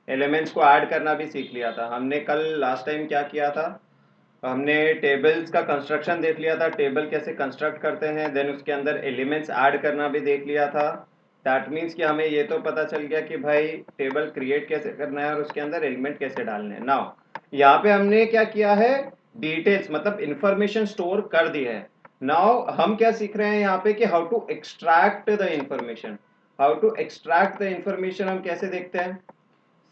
Elements को add करना भी सीख लिया था हमने। कल लास्ट टाइम क्या किया था, हमने टेबल्स का कंस्ट्रक्शन देख लिया था, टेबल कैसे कंस्ट्रक्ट करते हैं, देन उसके अंदर एलिमेंट्स ऐड करना भी देख लिया था। दैट मीन्स कि हमें ये तो पता चल गया कि भाई टेबल क्रिएट कैसे करना है और उसके अंदर एलिमेंट कैसे डालने हैं। नाउ यहाँ पे हमने क्या किया है, डिटेल्स मतलब इंफॉर्मेशन स्टोर कर दी है। नाउ हम क्या सीख रहे हैं यहाँ पे कि how to extract the information. How to extract the information हम कैसे देखते हैं,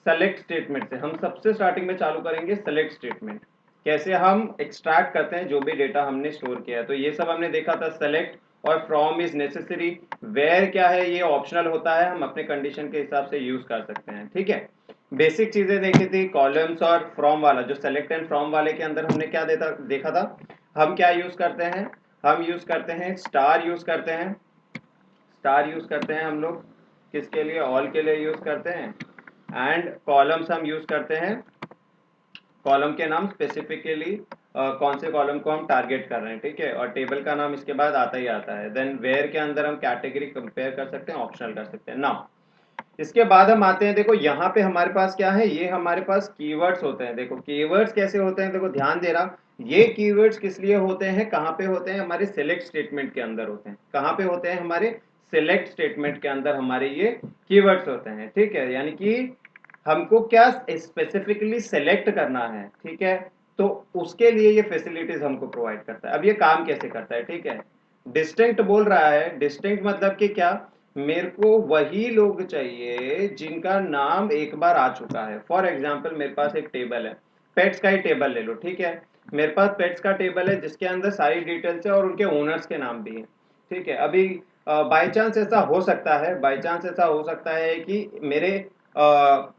सेलेक्ट स्टेटमेंट से। हम सबसे स्टार्टिंग में चालू करेंगे सेलेक्ट स्टेटमेंट, कैसे हम एक्सट्रैक्ट करते हैं जो भी डेटा हमने स्टोर किया है। तो ये सब हमने देखा था, सेलेक्ट और फ्रॉम इज नेसेसरी, वेयर क्या है ये ऑप्शनल होता है, हम अपने कंडीशन के हिसाब से यूज कर सकते हैं। ठीक है, बेसिक चीजें देखी थी। कॉलम्स और फ्रॉम वाला, जो सेलेक्ट एंड फ्रॉम वाले के अंदर हमने क्या देखा था, हम क्या यूज करते हैं, हम यूज करते हैं स्टार यूज करते हैं। स्टार यूज करते हैं हम लोग किसके लिए, ऑल के लिए यूज करते हैं। एंड कॉलम्स हम यूज करते हैं, कॉलम के नाम स्पेसिफिकली कौन से कॉलम को हम टारगेट कर रहे हैं। ठीक है, और टेबल का नाम इसके बाद आता ही आता है। देन वेयर के अंदर हम कैटेगरी कंपेयर कर सकते हैं, ऑप्शनल कर सकते हैं। नाउ इसके बाद हम आते हैं, देखो यहाँ पे हमारे पास क्या है, ये हमारे पास कीवर्ड्स होते हैं। देखो कीवर्ड्स कैसे होते हैं, देखो ध्यान दे रहा, ये कीवर्ड्स किस लिए होते हैं, कहाँ पे होते हैं, हमारे सिलेक्ट स्टेटमेंट के अंदर होते हैं। कहाँ पे होते हैं, हमारे सिलेक्ट स्टेटमेंट के अंदर हमारे ये कीवर्ड्स होते हैं। ठीक है, यानी कि हमको क्या स्पेसिफिकली सेलेक्ट करना है। ठीक है, तो उसके लिए ये फैसिलिटीज हमको प्रोवाइड करता है। अब ये काम कैसे करता है, ठीक है, डिस्टिंक्ट बोल रहा है। डिस्टिंक्ट मतलब कि क्या, मेरे को वही लोग चाहिए जिनका नाम एक बार आ चुका है। फॉर एग्जाम्पल मेरे पास एक टेबल है, पेट्स का ही टेबल ले लो। ठीक है, मेरे पास पेट्स का टेबल है जिसके अंदर सारी डिटेल्स है और उनके ओनर्स के नाम भी है। ठीक है, अभी बाई चांस ऐसा हो सकता है, बाई चांस ऐसा हो सकता है कि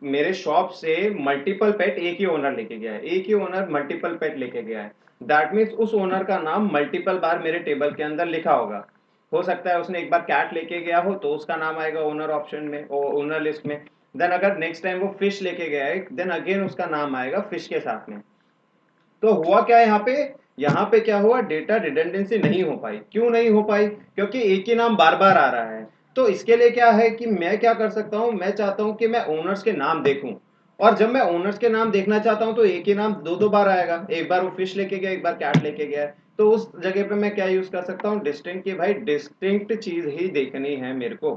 मेरे शॉप से मल्टीपल पेट एक ही ओनर लेके गया है, एक ही ओनर मल्टीपल पेट लेके गया है। दैट मीन्स उस ओनर का नाम मल्टीपल बार मेरे टेबल के अंदर लिखा होगा। हो सकता है उसने एक बार कैट लेके गया हो तो उसका नाम आएगा ओनर ऑप्शन में, ओनर लिस्ट में। देन अगर नेक्स्ट टाइम वो फिश लेके गया है, देन अगेन उसका नाम आएगा फिश के साथ में। तो हुआ क्या यहाँ पे, यहाँ पे क्या हुआ, डेटा रिडंडेंसी नहीं हो पाई। क्यों नहीं हो पाई, क्योंकि एक ही नाम बार बार आ रहा है। तो इसके लिए क्या है कि मैं क्या कर सकता हूँ, मैं चाहता हूँ कि मैं ओनर्स के नाम देखूं, और जब मैं ओनर्स के नाम देखना चाहता हूँ तो एक ही नाम दो दो बार आएगा, एक बार वो फिश लेके गया, एक बार कैट लेके गया है। तो उस जगह पे मैं क्या यूज कर सकता हूँ, डिस्टिंक्ट, की भाई डिस्टिंक्ट चीज ही देखनी है मेरे को।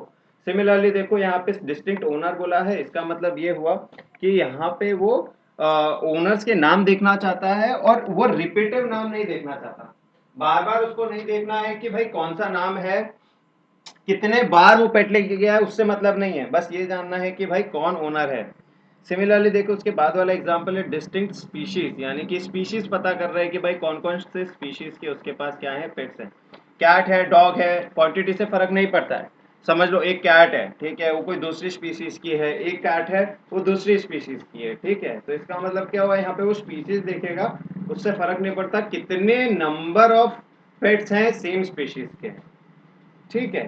सिमिलरली देखो यहाँ पे डिस्टिंक्ट ओनर बोला है, इसका मतलब ये हुआ कि यहाँ पे वो ओनर्स के नाम देखना चाहता है और वो रिपीटिव नाम नहीं देखना चाहता। बार बार उसको नहीं देखना है कि भाई कौन सा नाम है, कितने बार वो पेट लेके गया है, उससे मतलब नहीं है, बस ये जानना है कि भाई कौन ओनर है। सिमिलरली देखो उसके बाद वाला एग्जांपल है डिस्टिंक्ट स्पीशीज, यानी कि स्पीशीज पता कर रहे हैं कि भाई कौन कौन से स्पीशीज के उसके पास क्या है, पेट्स हैं। कैट है, डॉग है, क्वांटिटी से फर्क नहीं पड़ता है। समझ लो एक कैट है, ठीक है, वो कोई दूसरी स्पीशीज की है, एक कैट है वो दूसरी स्पीशीज की है। ठीक है, तो इसका मतलब क्या हुआ, यहाँ पे वो स्पीशीज देखेगा, उससे फर्क नहीं पड़ता कितने नंबर ऑफ पेट्स हैं सेम स्पीशीज के। ठीक है,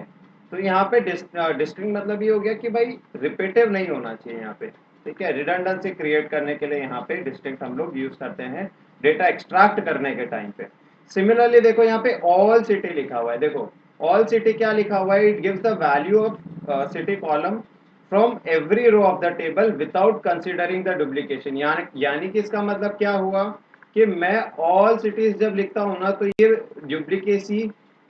तो यहाँ पे डिस्टिंक्ट मतलब ये हो गया कि भाई रिपीटिव नहीं होना चाहिए यहाँ पे। ठीक है, रिडंडेंसी क्रिएट करने के लिए यहाँ पे डिस्टिंक्ट हम लोग यूज करते हैं डेटा एक्सट्रैक्ट करने के टाइम पे। सिमिलरली देखो यहाँ पे ऑल सिटी लिखा हुआ है, देखो ऑल सिटी क्या लिखा हुआ है, it gives the value of city column from every row of the table without considering the duplication. यानी कि इसका मतलब क्या हुआ कि मैं ऑल सिटीज जब लिखता हूँ ना तो ये डुप्लीकेसी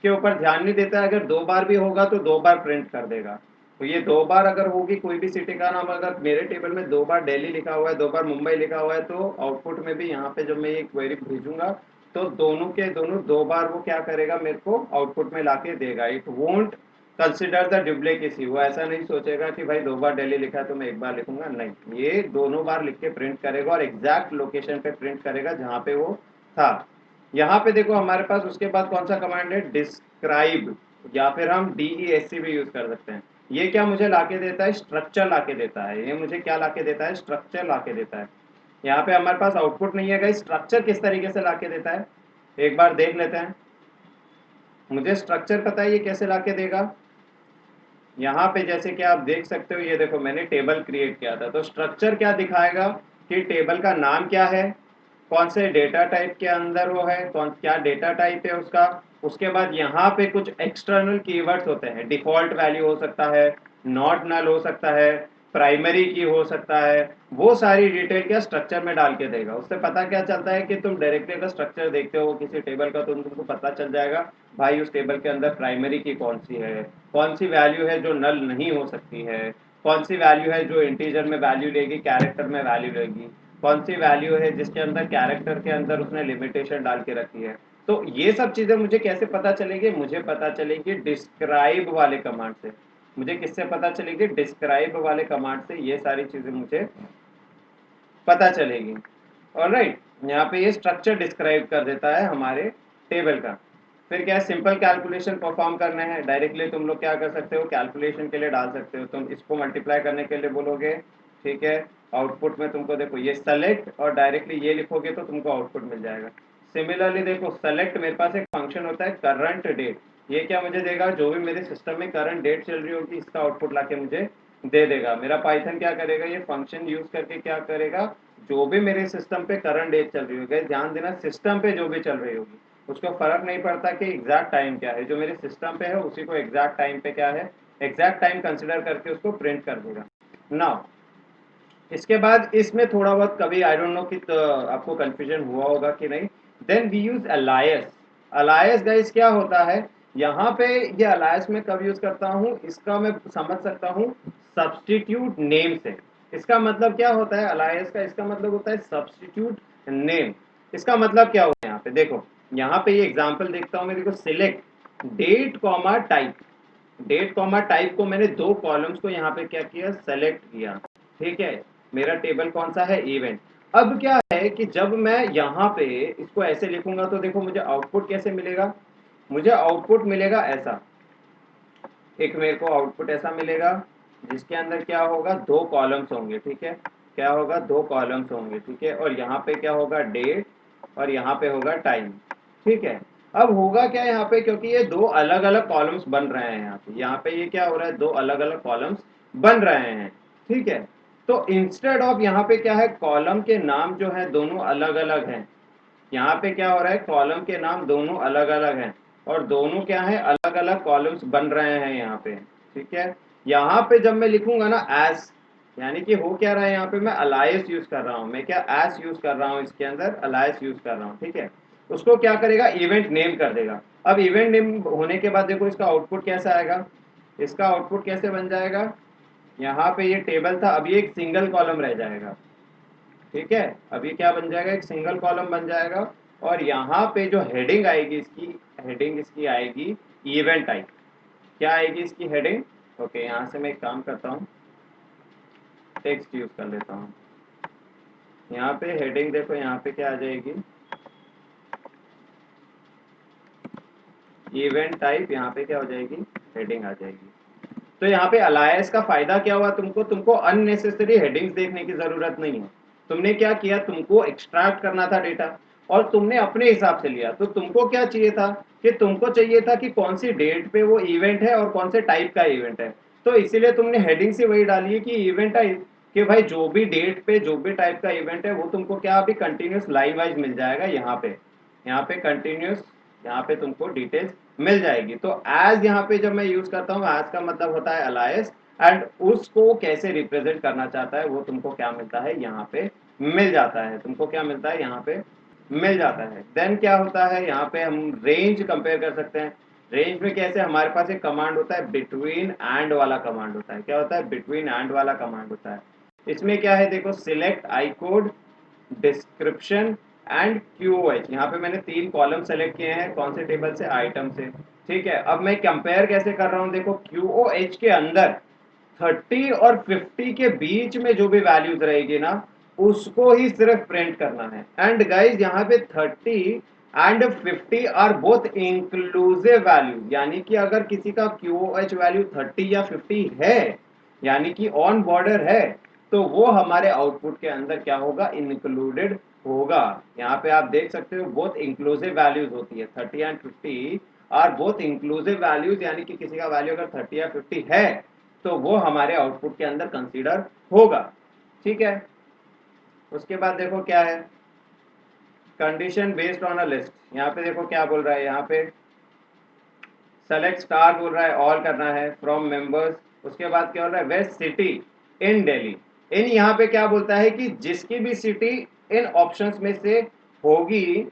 के ऊपर ध्यान नहीं देता है। अगर दो बार भी होगा तो दो बार प्रिंट कर देगा। तो ये दो बार अगर होगी कोई भी सिटी का नाम, अगर मेरे टेबल में दो बार दिल्ली लिखा हुआ है, दो बार मुंबई लिखा हुआ है, तो आउटपुट में भी यहाँ पे जब मैं ये क्वेरी भेजूंगा तो दोनों के दोनों दो बार वो क्या करेगा, मेरे को आउटपुट में लाके देगा। It won't consider the duplicacy, वो ऐसा नहीं सोचेगा कि भाई दो बार दिल्ली लिखा है तो मैं एक बार लिखूंगा, नहीं, ये दोनों बार लिख के प्रिंट करेगा और एग्जैक्ट लोकेशन पे प्रिंट करेगा जहाँ पे वो था। यहाँ पे देखो हमारे पास उसके बाद कौन सा कमांड है, डिस्क्राइब, या फिर हम DESC भी यूज कर सकते हैं। ये क्या मुझे लाके देता है, स्ट्रक्चर लाके देता है। ये मुझे क्या लाके देता है, स्ट्रक्चर लाके देता है। यहाँ पे हमारे पास आउटपुट नहीं है गाइस, स्ट्रक्चर किस तरीके से लाके देता है एक बार देख लेते हैं। मुझे स्ट्रक्चर पता है ये कैसे लाके देगा। यहाँ पे जैसे कि आप देख सकते हो, ये देखो मैंने टेबल क्रिएट किया था, तो स्ट्रक्चर क्या दिखाएगा कि टेबल का नाम क्या है, कौन से डेटा टाइप के अंदर वो है, कौन क्या डेटा टाइप है उसका। उसके बाद यहाँ पे कुछ एक्सटर्नल कीवर्ड्स होते हैं, डिफॉल्ट वैल्यू हो सकता है, नॉट नल हो सकता है, प्राइमरी की हो सकता है, वो सारी डिटेल क्या स्ट्रक्चर में डाल के देगा। उससे पता क्या चलता है कि तुम डायरेक्टली अगर स्ट्रक्चर देखते हो किसी टेबल का तो तुमको पता चल जाएगा भाई उस टेबल के अंदर प्राइमरी की कौन सी है, कौन सी वैल्यू है जो नल नहीं हो सकती है, कौन सी वैल्यू है जो इंटीजर में वैल्यू लेगी, कैरेक्टर में वैल्यू लेगी, कौन सी वैल्यू है जिसके अंदर कैरेक्टर के अंदर उसने लिमिटेशन डाल के रखी है। तो ये सब चीजें मुझे कैसे पता चलेगी, मुझे पता चलेगी डिस्क्राइब वाले कमांड से। मुझे किससे पता चलेगी, डिस्क्राइब वाले कमांड से ये सारी चीजें मुझे पता चलेगी। ऑलराइट, यहाँ पे ये स्ट्रक्चर डिस्क्राइब कर देता है हमारे टेबल का। फिर क्या है, सिंपल कैलकुलेशन परफॉर्म करने हैं, डायरेक्टली तुम लोग क्या कर सकते हो, कैलकुलेशन के लिए डाल सकते हो, तुम इसको मल्टीप्लाई करने के लिए बोलोगे, ठीक है, आउटपुट में तुमको देखो ये सेलेक्ट और डायरेक्टली ये लिखोगे तो तुमको आउटपुट मिल जाएगा। सिमिलरली देखो सेलेक्ट, मेरे पास एक फंक्शन होता है करंट डेट, ये क्या मुझे देगा, जो भी मेरे सिस्टम में करंट डेट चल रही होगी इसका आउटपुट लाके मुझे दे देगा। मेरा पाइथन क्या करेगा, ये फंक्शन यूज करके क्या करेगा, जो भी मेरे सिस्टम पे करंट डेट चल रही होगी, ध्यान देना सिस्टम पे जो भी चल रही होगी उसको फर्क नहीं पड़ता कि एग्जैक्ट टाइम क्या है, जो मेरे सिस्टम पे है उसी को एग्जैक्ट टाइम पे क्या है, एग्जैक्ट टाइम कंसिडर करके उसको प्रिंट कर देगा। नाउ इसके बाद इसमें थोड़ा बहुत कभी आई डोंट नो कि तो आपको कंफ्यूजन हुआ होगा कि नहीं, then we use alias. Alias guys क्या होता है, यहाँ पे ये अलायस में कब यूज करता हूँ, इसका मैं समझ सकता हूँ सब्सटीट्यूट नेम से। इसका मतलब क्या होता है अलायस का, इसका मतलब होता है सब्सटीट्यूट नेम। इसका मतलब क्या होता है, यहाँ पे देखो, यहाँ पे ये एग्जाम्पल देखता हूँ मैं, देखो select date comma type, date comma type को मैंने दो कॉलम्स को यहाँ पे क्या किया, सेलेक्ट किया, ठीक है, मेरा टेबल कौन सा है, इवेंट। अब क्या है कि जब मैं यहाँ पे इसको ऐसे लिखूंगा तो देखो मुझे आउटपुट कैसे मिलेगा, मुझे आउटपुट मिलेगा ऐसा, एक मेरे को आउटपुट ऐसा मिलेगा जिसके अंदर क्या होगा, दो कॉलम्स होंगे, ठीक है, क्या होगा, दो कॉलम्स होंगे, ठीक है, और यहाँ पे क्या होगा, डेट, और यहाँ पे होगा टाइम, ठीक है। अब होगा क्या यहाँ पे, क्योंकि ये दो अलग अलग कॉलम्स बन रहे हैं, यहाँ पे ये क्या हो रहा है, दो अलग अलग कॉलम्स बन रहे हैं, ठीक है। तो इंस्टेड ऑफ यहाँ पे क्या है, कॉलम के नाम जो है दोनों अलग अलग हैं, यहाँ पे क्या हो रहा है, कॉलम के नाम दोनों अलग अलग हैं और दोनों क्या है, अलग अलग कॉलम्स बन रहे हैं यहाँ पे, ठीक है। यहाँ पे जब मैं लिखूंगा ना एस, यानी कि हो क्या रहा है, यहाँ पे मैं अलायस यूज कर रहा हूँ, मैं क्या एस यूज कर रहा हूँ, इसके अंदर अलायस यूज कर रहा हूँ, ठीक है। उसको क्या करेगा, इवेंट नेम कर देगा। अब इवेंट नेम होने के बाद देखो इसका आउटपुट कैसा आएगा, इसका आउटपुट कैसे बन जाएगा, यहाँ पे ये टेबल था, अब ये एक सिंगल कॉलम रह जाएगा, ठीक है, अब ये क्या बन जाएगा, एक सिंगल कॉलम बन जाएगा। और यहाँ पे जो हेडिंग आएगी इसकी, हेडिंग इसकी आएगी इवेंट टाइप, क्या आएगी इसकी हेडिंग, ओके, यहाँ से मैं एक काम करता हूँ, टेक्स्ट यूज कर लेता हूँ। यहाँ पे हेडिंग देखो, यहाँ पे क्या आ जाएगी, इवेंट टाइप, यहाँ पे क्या हो जाएगी, हेडिंग आ जाएगी। तो यहाँ पे अलायंस का फायदा क्या हुआ, तुमको तुमको अननेसेसरी हेडिंग्स देखने की जरूरत नहीं है। तुमने क्या किया, तुमको एक्सट्रैक्ट करना था डेटा और तुमने अपने हिसाब से लिया, तो तुमको क्या चाहिए था, कि तुमको चाहिए था कि कौन सी डेट पे वो इवेंट है और कौन से टाइप का इवेंट है, तो इसीलिए तुमने हेडिंग से वही डाली है कि इवेंट टाइप, कि भाई जो भी डेट पे जो भी टाइप का इवेंट है वो तुमको क्या अभी कंटिन्यूस लाइन वाइज मिल जाएगा, यहाँ पे कंटिन्यूस, यहाँ पे तुमको डिटेल्स मिल जाएगी। तो एज यहाँ पे जब मैं यूज करता हूँ, एज का मतलब होता है अलायंस, एंड उसको कैसे रिप्रेजेंट करना चाहता है वो तुमको क्या मिलता है, यहाँ पे मिल जाता है, तुमको क्या मिलता है, यहाँ पे मिल जाता है। देन क्या होता है, यहाँ पे हम रेंज कंपेयर कर सकते हैं। रेंज में कैसे, हमारे पास एक कमांड होता है बिटवीन एंड वाला कमांड होता है, क्या होता है, बिटवीन एंड वाला कमांड होता है। इसमें क्या है, देखो select I code, description and QoH, यहाँ पे मैंने तीन कॉलम सेलेक्ट किए हैं, कौन से टेबल से, आइटम से, ठीक है। अब मैं कंपेयर कैसे कर रहा हूँ, देखो QoH के अंदर 30 और 50 के बीच में जो भी वैल्यूज रहेगी ना उसको ही सिर्फ प्रिंट करना है। एंड गाइज यहाँ पे 30 and 50 are both inclusive value, यानी कि अगर किसी का QoH वैल्यू 30 या 50 है, यानी कि ऑन बॉर्डर है, तो वो हमारे आउटपुट के अंदर क्या होगा, इंक्लूडेड होगा। यहाँ पे आप देख सकते हो बोथ इंक्लूसिव वैल्यूज होती है, 30 and 50 are both inclusive values, यानी कि किसी का वैल्यू अगर 30 या 50 है तो वो हमारे आउटपुट के अंदर कंसीडर होगा, ठीक है। उसके बाद देखो क्या है, condition based on a list, यहाँ पे देखो क्या बोल रहा है, यहाँ पे सेलेक्ट स्टार बोल रहा है, ऑल करना है फ्रॉम मेंबर्स। उसके बाद क्या बोल रहा है, वेस्ट सिटी, इन दिल्ली। इन यहाँ पे क्या बोलता है कि जिसकी भी सिटी इन ऑप्शंस में से होगी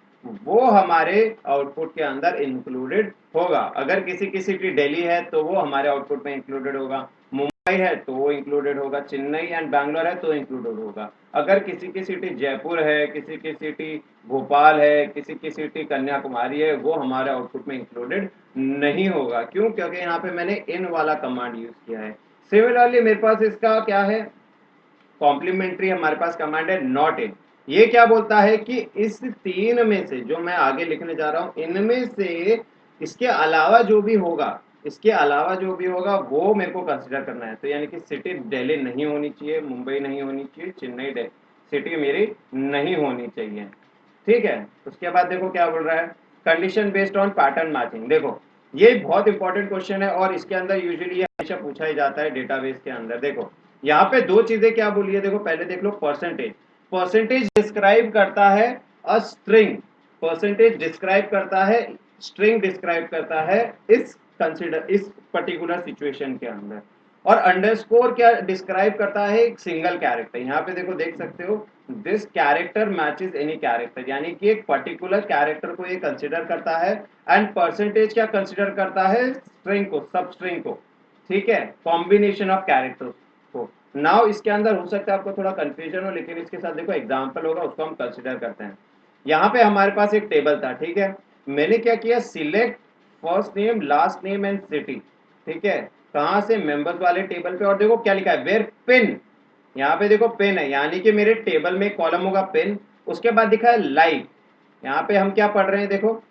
वो हमारे आउटपुट के अंदर इंक्लूडेड होगा। अगर किसी की सिटी दिल्ली है तो वो हमारे आउटपुट में इंक्लूडेड होगा, मुंबई है तो वो इंक्लूडेड होगा, चेन्नई एंड बैंगलोर है तो इंक्लूडेड होगा। अगर किसी की सिटी जयपुर है, किसी की सिटी भोपाल है, किसी की सिटी कन्याकुमारी है, वो हमारे आउटपुट में इंक्लूडेड नहीं होगा। क्यों? क्योंकि यहाँ पे मैंने इन वाला कमांड यूज किया है। सिमिलरली मेरे पास इसका क्या है, कॉम्प्लीमेंट्री हमारे पास कमांड है नॉट इन। ये क्या बोलता है कि इस तीन में से जो मैं आगे लिखने जा रहा हूं इनमें से इसके अलावा जो भी होगा, इसके अलावा जो भी होगा वो मेरे को कंसिडर करना है। तो यानी कि सिटी दिल्ली नहीं होनी चाहिए, मुंबई नहीं होनी चाहिए, चेन्नई सिटी मेरी नहीं होनी चाहिए। ठीक है, उसके बाद देखो क्या बोल रहा है, condition based on pattern matching. देखो ये बहुत इंपॉर्टेंट क्वेश्चन है और इसके अंदर यूजुअली ये हमेशा पूछा ही जाता है डेटाबेस के अंदर। देखो यहाँ पे दो चीजें क्या बोली है, देखो पहले देख लो परसेंटेज। परसेंटेज डिस्क्राइब करता है अ स्ट्रिंग, परसेंटेज डिस्क्राइब करता है, स्ट्रिंग डिस्क्राइब करता है इस कंसिडर इस पर्टिकुलर सिचुएशन के अंदर। और अंडरस्कोर क्या डिस्क्राइब करता है, एक सिंगल कैरेक्टर। यहाँ पे देखो देख सकते हो this character matches any character, यानी कि एक पर्टिकुलर कैरेक्टर को ये कंसिडर करता है। एंड परसेंटेज क्या कंसिडर करता है, स्ट्रिंग को, सब स्ट्रिंग को। ठीक है, कॉम्बिनेशन ऑफ कैरेक्टर्स को। नाउ इसके अंदर हो सकता है आपको थोड़ा कंफ्यूजन हो, लेकिन इसके साथ देखो एग्जांपल होगा उसको हम कंसिडर करते हैं। यहाँ पे हमारे पास एक टेबल था, ठीक है, मैंने क्या किया, select first name last name and city. ठीक है, कहां से, मेंबर्स वाले टेबल पे। और देखो क्या लिखा है, वेयर पिन, यहाँ पे देखो पिन है, यानी कि मेरे टेबल में कॉलम होगा पिन। उसके बाद दिखा है लाइक। यहाँ पे हम क्या पढ़ रहे हैं, देखो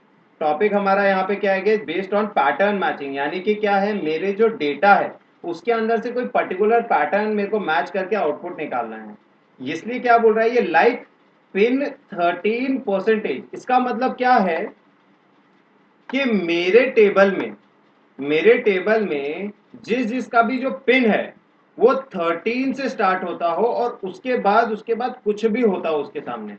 टॉपिक हमारा यहाँ पे क्या है, बेस्ड ऑन पैटर्न मैचिंग, यानी कि क्या है, मेरे जो डेटा है उसके अंदर से कोई पर्टिकुलर पैटर्न मेरे को मैच करके आउटपुट निकालना है। इसलिए क्या बोल रहा है ये, लाइक पिन 13%। इसका मतलब क्या है कि मेरे टेबल में जिस जिसका भी जो पिन है वो 13 से स्टार्ट होता हो और उसके बाद कुछ भी होता हो उसके सामने।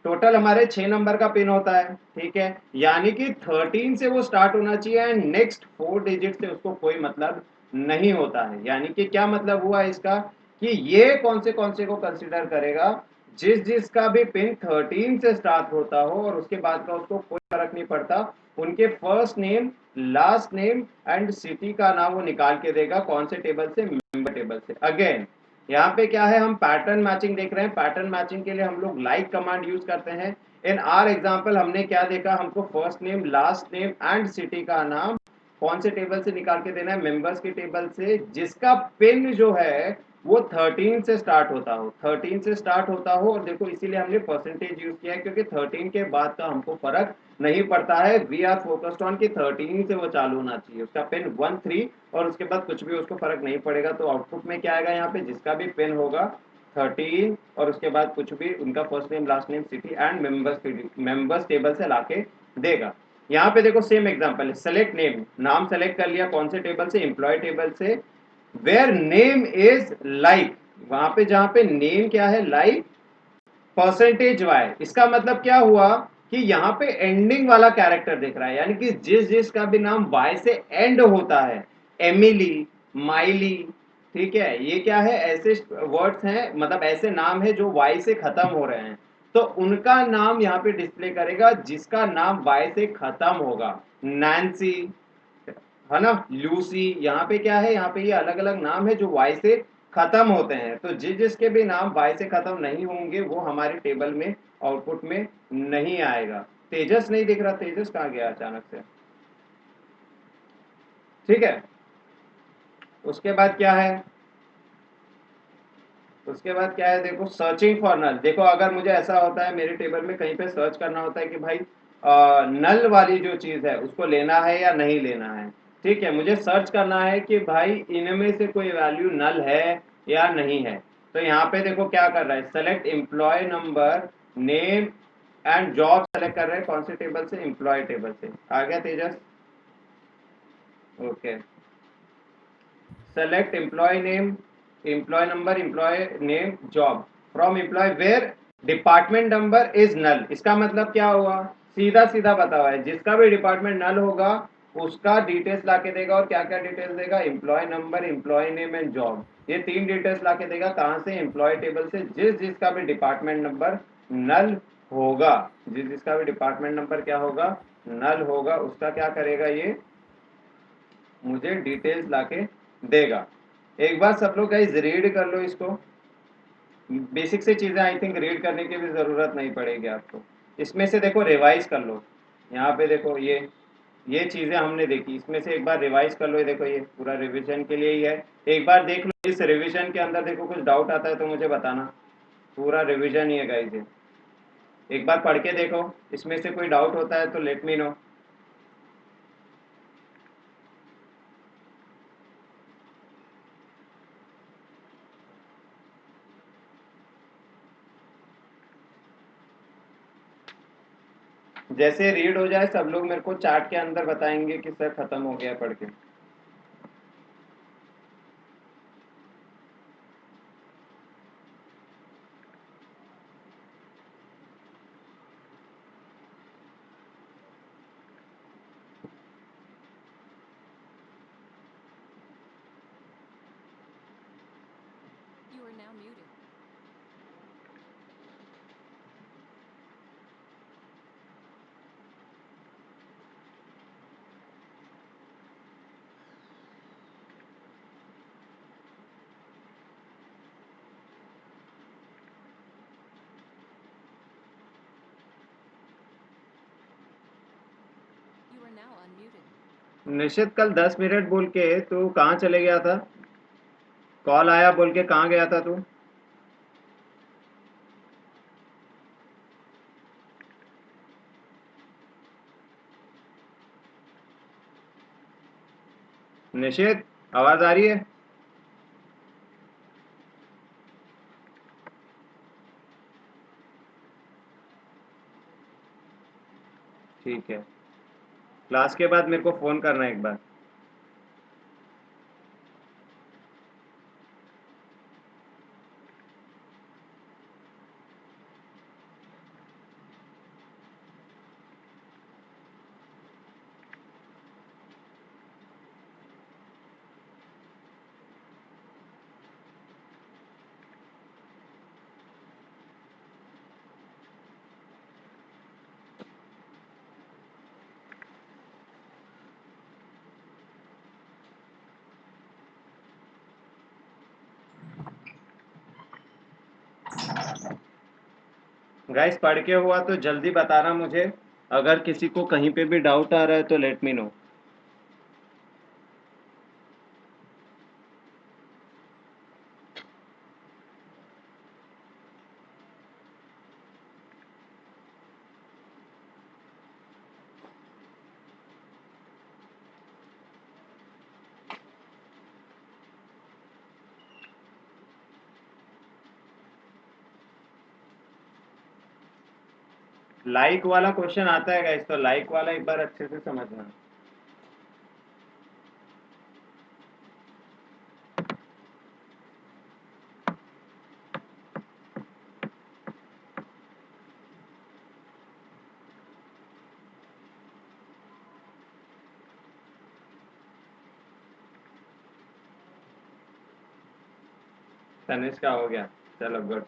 टोटल हमारे 6 नंबर का पिन होता है, ठीक है, यानी कि 13 से वो स्टार्ट होना चाहिए एंड नेक्स्ट 4 डिजिट से उसको कोई मतलब नहीं होता है। यानी कि क्या मतलब हुआ इसका, कि ये कौन से को कंसिडर करेगा, जिस जिसका भी पिन 13 से स्टार्ट होता हो और उसके बाद का उसको कोई फर्क नहीं पड़ता, उनके first name last name and city का नाम वो निकाल के देगा। कौन से टेबल से, मेंबर टेबल से। अगेन यहाँ पे क्या है, हम पैटर्न मैचिंग देख रहे हैं। पैटर्न मैचिंग के लिए हम लोग लाइक कमांड यूज करते हैं। इन आर एग्जाम्पल हमने क्या देखा, हमको first name last name and city का नाम कौन से टेबल से निकाल के देना है, मेंबर्स के टेबल से, जिसका पिन जो है वो 13 से स्टार्ट होता हो, 13 से स्टार्ट होता हो। और देखो इसीलिए हमने परसेंटेज यूज किया है, क्योंकि 13 के बाद का हमको फर्क नहीं पड़ता है। वी आर फोकस्ड ऑन कि 13 से वो चालू होना चाहिए, उसका पिन 1 3 और उसके बाद कुछ भी उसको फर्क नहीं पड़ेगा। तो आउटपुट में क्या आएगा, यहाँ पे जिसका भी पिन होगा 13 और उसके बाद कुछ भी उनका first name last name city and members table से लाके देगा। यहाँ पे देखो सेम एग्जांपल है, सेलेक्ट नेम, नाम सेलेक्ट कर लिया, कौन से टेबल से, एम्प्लॉय टेबल से। वेयर नेम इज लाइक, वहां पे जहां पे नेम क्या है, लाइक परसेंटेज वाई। इसका मतलब क्या हुआ कि यहाँ पे एंडिंग वाला कैरेक्टर देख रहा है, यानी कि जिस जिसका भी नाम वाई से एंड होता है, एमिली, माइली, ठीक है, ये क्या है, ऐसे वर्ड्स हैं, मतलब ऐसे नाम है जो वाई से खत्म हो रहे हैं, तो उनका नाम यहाँ पे डिस्प्ले करेगा जिसका नाम वाई से खत्म होगा। नैन्सी, है ना, लूसी, यहाँ पे क्या है, यहाँ पे ये अलग अलग नाम है जो वाई से खत्म होते हैं। तो जिस जिसके भी नाम वाई से खत्म नहीं होंगे वो हमारे टेबल में आउटपुट में नहीं आएगा। तेजस नहीं दिख रहा, तेजस कहाँ गया अचानक से। ठीक है, उसके बाद क्या है, उसके बाद क्या है, देखो सर्चिंग फॉर नल। देखो अगर मुझे ऐसा होता है मेरे टेबल में कहीं पे सर्च करना होता है कि भाई नल वाली जो चीज है उसको लेना है या नहीं लेना है। ठीक है, मुझे सर्च करना है कि भाई इनमें से कोई वैल्यू नल है या नहीं है। तो यहाँ पे देखो क्या कर रहा है, select employee number name and job select कर रहे हैं, कौन से टेबल से, एम्प्लॉय टेबल से। आ गया तेजस, okay. select employee name, employee number, employee name, job from employee where department number is null। इसका मतलब क्या हुआ, सीधा सीधा बता हुआ है, जिसका भी डिपार्टमेंट नल होगा उसका डिटेल्स लाके देगा। और क्या क्या डिटेल्स देगा, employee number, employee name and job. ये 3 डिटेल्स ला के देगा, कहाँ से? एम्प्लॉय टेबल से। जिस जिसका भी डिपार्टमेंट नंबर नल होगा, जिस जिसका भी डिपार्टमेंट नंबर क्या होगा? नल होगा, उसका क्या करेगा ये? मुझे डिटेल्स लाके देगा। एक बार सब लोग गाइस रीड कर लो इसको। बेसिक से चीज़ें आई थिंक रीड करने की भी ज़रूरत नहीं पड़ेगी आपको। इसमें से देखो रिवाइज कर लो। यहाँ पे देखो ये चीज़ें हमने देखी, इसमें से एक बार रिवाइज कर लो। ये देखो ये पूरा रिवीजन के लिए ही है। एक बार देख लो, इस रिवीजन के अंदर देखो कुछ डाउट आता है तो मुझे बताना। पूरा रिवीजन ही है गाइस ये। एक बार पढ़ के देखो, इसमें से कोई डाउट होता है तो लेट मी नो। जैसे रीड हो जाए सब लोग मेरे को चार्ट के अंदर बताएंगे कि सर खत्म हो गया पढ़ के। You are now muted. You are now unmuted. निश्चित कल 10 मिनट बोल के तू कहाँ चले गया था? कॉल आया बोल के कहाँ गया था तू? निशित, आवाज आ रही है? ठीक है, क्लास के बाद मेरे को फोन करना एक बार। गाइस पढ़ के हुआ तो जल्दी बताना मुझे। अगर किसी को कहीं पे भी डाउट आ रहा है तो लेट मी नो। लाइक वाला क्वेश्चन आता है गाइस, तो लाइक वाला एक बार अच्छे से समझना। तनिष का हो गया, चलो गुड।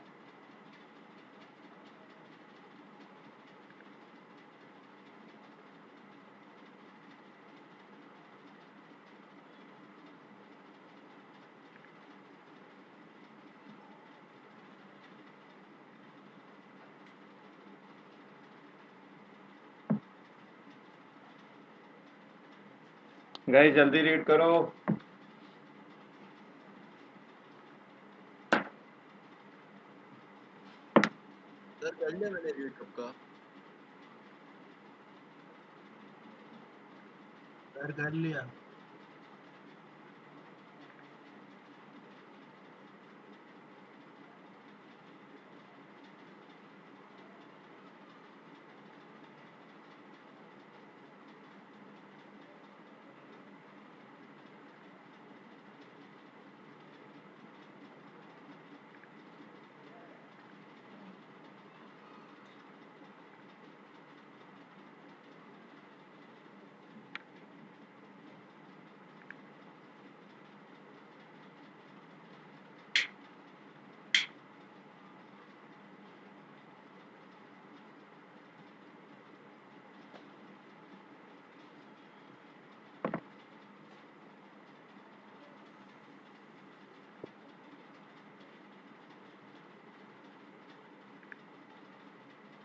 गाइस जल्दी रीड करो। सर कर लिया मैंने रीड सबका। सर कर लिया।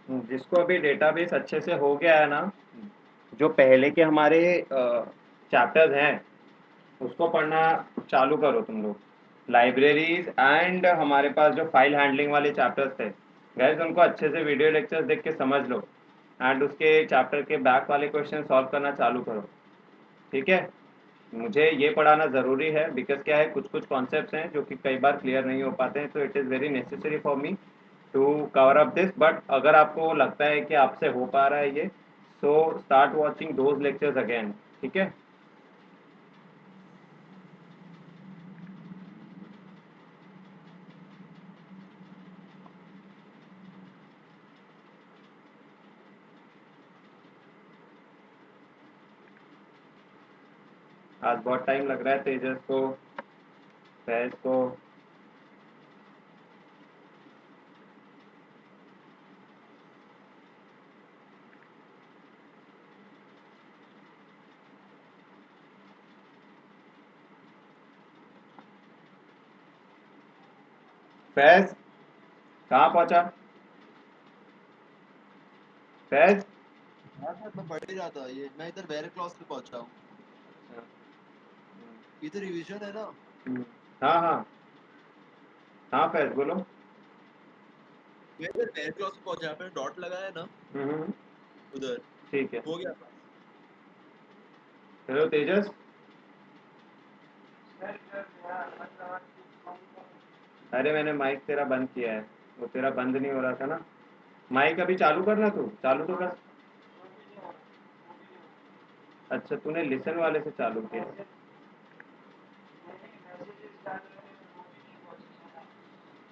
जिसको अभी डेटाबेस अच्छे से हो गया है ना, जो पहले के हमारे चैप्टर्स हैं उसको पढ़ना चालू करो तुम लोग। लाइब्रेरीज एंड हमारे पास जो फाइल हैंडलिंग वाले चैप्टर्स थे गैस, उनको अच्छे से वीडियो लेक्चर्स देख के समझ लो एंड उसके चैप्टर के बैक वाले क्वेश्चन सॉल्व करना चालू करो। ठीक है, मुझे ये पढ़ाना ज़रूरी है बिकॉज क्या है, कुछ कुछ कॉन्सेप्ट्स हैं जो कि कई बार क्लियर नहीं हो पाते हैं, तो it is very necessary for me to cover up this. But अगर आपको लगता है कि आपसे हो पा रहा है ये, so start watching those lectures again. ठीक है, आज बहुत टाइम लग रहा है तेजस को, फैज को। फैज कहाँ पहुंचा? फैज हाँ सर मैं पढ़ ही रहा था, ये मैं इधर वेरे क्लास पे पहुंचा हूँ। इधर रिवीजन है ना। हाँ हाँ हाँ, फैज बोलो। मैं इधर वेरे क्लास पे पहुंचा, यहाँ पे डॉट लगाया है ना हम्म, उधर, ठीक है। हो गया था। हेलो तेजस, अरे मैंने माइक तेरा बंद किया है, वो तेरा बंद नहीं हो रहा था ना। माइक अभी चालू करना, तू चालू तो कर। अच्छा, तूने लिसन वाले से चालू किया।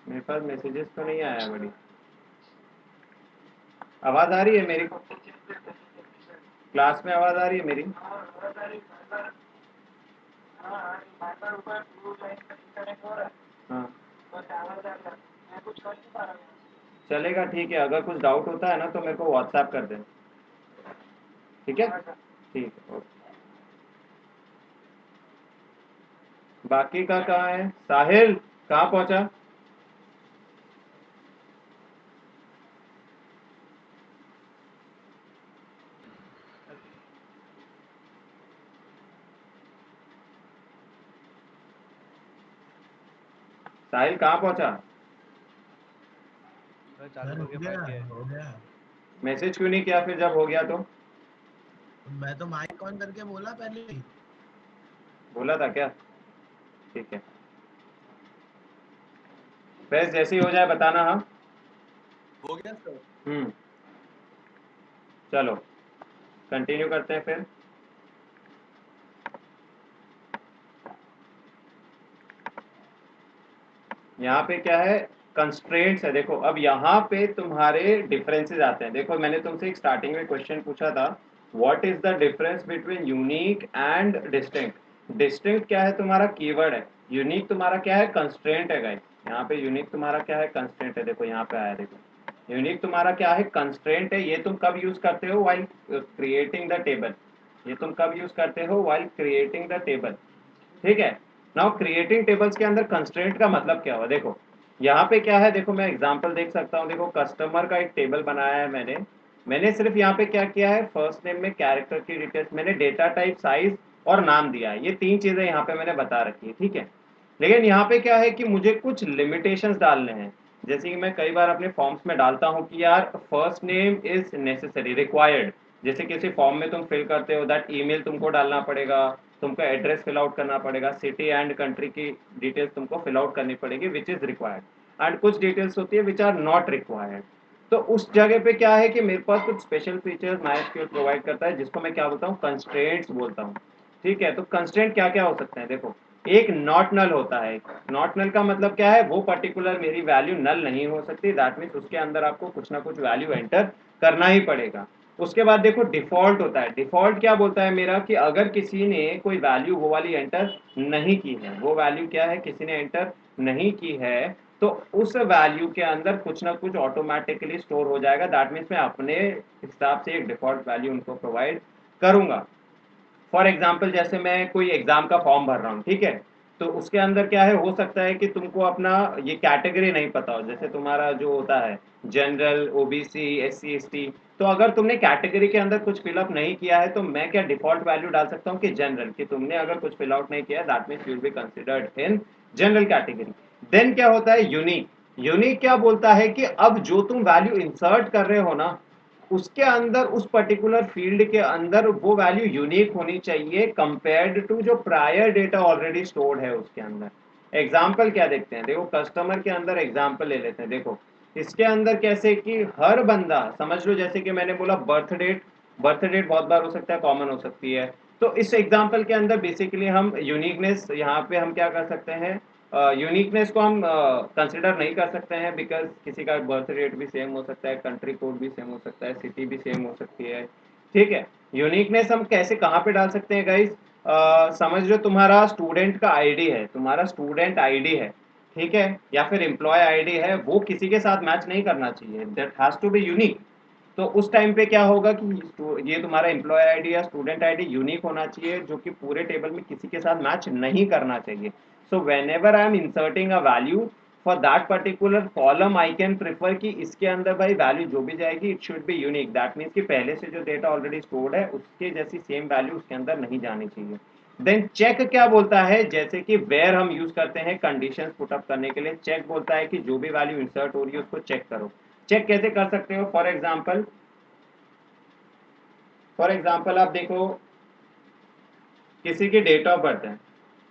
मेरे पास मैसेजेस तो नहीं आया बड़ी। आवाज आ रही है मेरी? क्लास में आवाज आ रही है मेरी? हाँ, चलेगा, ठीक है। अगर कुछ डाउट होता है ना तो मेरे को व्हाट्सएप कर दे। ठीक है, ठीक है, ओके। बाकी का कहाँ है? साहिल कहाँ पहुंचा? साहिल कहाँ पहुंचा? सर चालू करके बैठ गए। हो गया। मैसेज क्यों नहीं किया फिर जब हो गया तो? मैं तो माइक ऑन करके बोला पहले ही। बोला था क्या? ठीक है, बस जैसे ही हो जाए बताना। हाँ, हो गया सर। हम्म, चलो कंटिन्यू करते हैं फिर। यहाँ पे क्या है, कंस्ट्रेंट्स है। देखो अब यहाँ पे तुम्हारे डिफरेंसेस आते हैं। देखो मैंने तुमसे एक स्टार्टिंग में क्वेश्चन पूछा था, what is the difference between unique and distinct. Distinct क्या है? तुम्हारा कीवर्ड है। यूनिक तुम्हारा क्या है? कंस्ट्रेंट है गाइस। यहाँ पे यूनिक तुम्हारा क्या है? कंस्ट्रेंट है। देखो यहाँ पे आया, देखो यूनिक तुम्हारा क्या है? कंस्ट्रेंट है। ये तुम कब यूज करते हो? While creating the table. ये तुम कब यूज करते हो? While creating the table. ठीक है, नाउ क्रिएटिंग टेबल्स के अंदर कंस्ट्रेंट का मतलब क्या हुआ? देखो यहाँ पे क्या है, देखो मैं एग्जांपल देख सकता हूँ। देखो कस्टमर का एक टेबल बनाया है मैंने। मैंने सिर्फ यहाँ पे क्या किया है, फर्स्ट नेम में कैरेक्टर की डिटेल्स, मैंने डेटा टाइप, साइज और नाम दिया है। ये तीन चीजें यहाँ पे मैंने बता रखी है। ठीक है, लेकिन यहाँ पे क्या है कि मुझे कुछ लिमिटेशंस डालने हैं। जैसे कि मैं कई बार अपने फॉर्म्स में डालता हूँ कि यार first name is necessary, required. जैसे किसी फॉर्म में तुम फिल करते हो दैट ईमेल तुमको डालना पड़ेगा, तुमको एड्रेस फिल आउट करना पड़ेगा, सिटी एंड कंट्री की डिटेल्स तुमको फिल आउट करनी पड़ेगी विच इज रिक्वायर्ड, एंड कुछ डिटेल्स होती है विच आर नॉट रिक्वायर्ड। तो उस जगह पे क्या है कि मेरे पास कुछ स्पेशल फीचर्स माइस्क्यूएल प्रोवाइड करता है जिसको मैं क्या बोलता हूँ? कंस्ट्रेंट्स बोलता हूँ। ठीक है, तो कंस्ट्रेंट क्या क्या हो सकते हैं? देखो एक नॉट नल होता है। नॉट नल का मतलब क्या है? वो पर्टिकुलर मेरी वैल्यू नल नहीं हो सकती, दैट मीन्स उसके अंदर आपको कुछ ना कुछ वैल्यू एंटर करना ही पड़ेगा। उसके बाद देखो डिफॉल्ट होता है। डिफॉल्ट क्या बोलता है मेरा कि अगर किसी ने कोई वैल्यू वो वाली एंटर नहीं की है, वो वैल्यू क्या है किसी ने एंटर नहीं की है, तो उस वैल्यू के अंदर कुछ ना कुछ ऑटोमेटिकली स्टोर हो जाएगा। दैट मीन्स मैं अपने हिसाब से एक डिफॉल्ट वैल्यू उनको प्रोवाइड करूंगा। फॉर एग्जाम्पल जैसे मैं कोई एग्जाम का फॉर्म भर रहा हूँ, ठीक है, तो उसके अंदर क्या है, हो सकता है कि तुमको अपना ये कैटेगरी नहीं पता हो, जैसे तुम्हारा जो होता है जनरल, ओबीसी, एससी, एसटी। तो अगर तुमने कैटेगरी के अंदर कुछ फिलअप नहीं किया है तो मैं क्या डिफॉल्ट वैल्यू डाल सकता हूँ कि जनरल, कि तुमने अगर कुछ फिल आउट नहीं किया है that means you will be considered in general category. Then क्या होता है यूनिक। यूनिक क्या बोलता है कि अब जो तुम वैल्यू इंसर्ट कर रहे हो ना, उसके अंदर उस पर्टिकुलर फील्ड के अंदर वो वैल्यू यूनिक होनी चाहिए कंपेयर्ड टू जो प्रायर डेटा ऑलरेडी स्टोर्ड है उसके अंदर। एग्जाम्पल क्या देखते हैं, देखो कस्टमर के अंदर एग्जाम्पल ले लेते हैं। देखो इसके अंदर कैसे कि हर बंदा समझ लो, जैसे कि मैंने बोला बर्थ डेट, बर्थ डेट बहुत बार हो सकता है, कॉमन हो सकती है। तो इस एग्जाम्पल के अंदर बेसिकली हम यूनिकनेस, यहाँ पे हम क्या कर सकते हैं, यूनिकनेस को हम कंसिडर नहीं कर सकते हैं, बिकॉज किसी का बर्थ रेट भी सेम हो सकता है, कंट्री कोड भी सेम हो सकता है, सिटी भी सेम हो सकती है। ठीक है, यूनिकनेस हम कैसे कहाँ पे डाल सकते हैं गाइस, समझ लो तुम्हारा स्टूडेंट का आईडी है, तुम्हारा स्टूडेंट आईडी है, ठीक है, या फिर एम्प्लॉय आईडी है, वो किसी के साथ मैच नहीं करना चाहिए, that has to be unique. तो उस टाइम पे क्या होगा कि ये तुम्हारा एम्प्लॉय आईडी या स्टूडेंट आईडी यूनिक होना चाहिए, जो कि पूरे टेबल में किसी के साथ मैच नहीं करना चाहिए। So when ever I am inserting a value for that particular column, I can prefer कि इसके अंदर भाई वैल्यू जो भी जाएगी it should be unique, that means कि पहले से जो डेटा ऑलरेडी स्टोर्ड है उसके जैसी सेम वैल्यू उसके अंदर नहीं जानी चाहिए। देन चेक क्या बोलता है, जैसे कि वेयर हम यूज करते हैं कंडीशंस पुट अप करने के लिए, चेक बोलता है कि जो भी वैल्यू इंसर्ट हो रही है उसको चेक करो। चेक कैसे कर सकते हो, फॉर एग्जाम्पल आप देखो किसी की डेट ऑफ बर्थ है,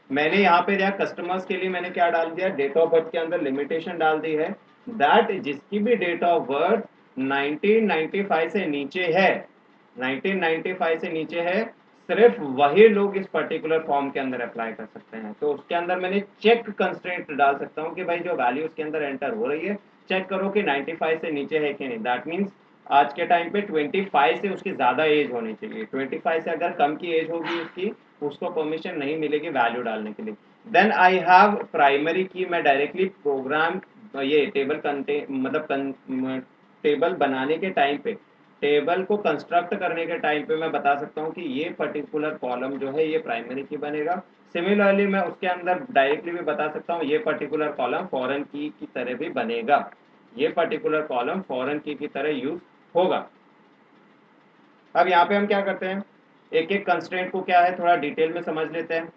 मैंने यहाँ पे दिया कस्टमर्स के लिए, मैंने क्या डाल दिया, डेट ऑफ बर्थ के अंदर लिमिटेशन डाल दी है दैट जिसकी भी डेट ऑफ बर्थ 1995 से नीचे है, 1995 से नीचे है, सिर्फ वही लोग इस पर्टिकुलर फॉर्म के अंदर अप्लाई कर सकते हैं। तो उसके अंदर मैंने चेक कंस्ट्रेंट डाल सकता हूँ कि भाई जो वैल्यू उसके अंदर एंटर हो रही है चेक करो कि 95 से नीचे है कि नहीं, दैट मीन्स आज के टाइम पे 25 से उसकी ज्यादा एज होनी चाहिए, 25 से अगर कम की एज होगी उसकी, उसको परमिशन नहीं मिलेगी वैल्यू डालने के लिए। देन आई हैव प्राइमरी की, मैं डायरेक्टली प्रोग्राम ये टेबल कंटेन मतलब टेबल बनाने के टाइम पे, टेबल को कंस्ट्रक्ट करने के टाइम पे मैं बता सकता हूँ कि ये पर्टिकुलर कॉलम जो है ये प्राइमरी की बनेगा। सिमिलरली मैं उसके अंदर डायरेक्टली भी बता सकता हूँ ये पर्टिकुलर कॉलम फॉरेन की तरह भी बनेगा, ये पर्टिकुलर कॉलम फॉरेन की तरह यूज होगा। अब यहाँ पे हम क्या करते हैं, एक एक कंस्ट्रेंट को क्या है थोड़ा डिटेल में समझ लेते हैं।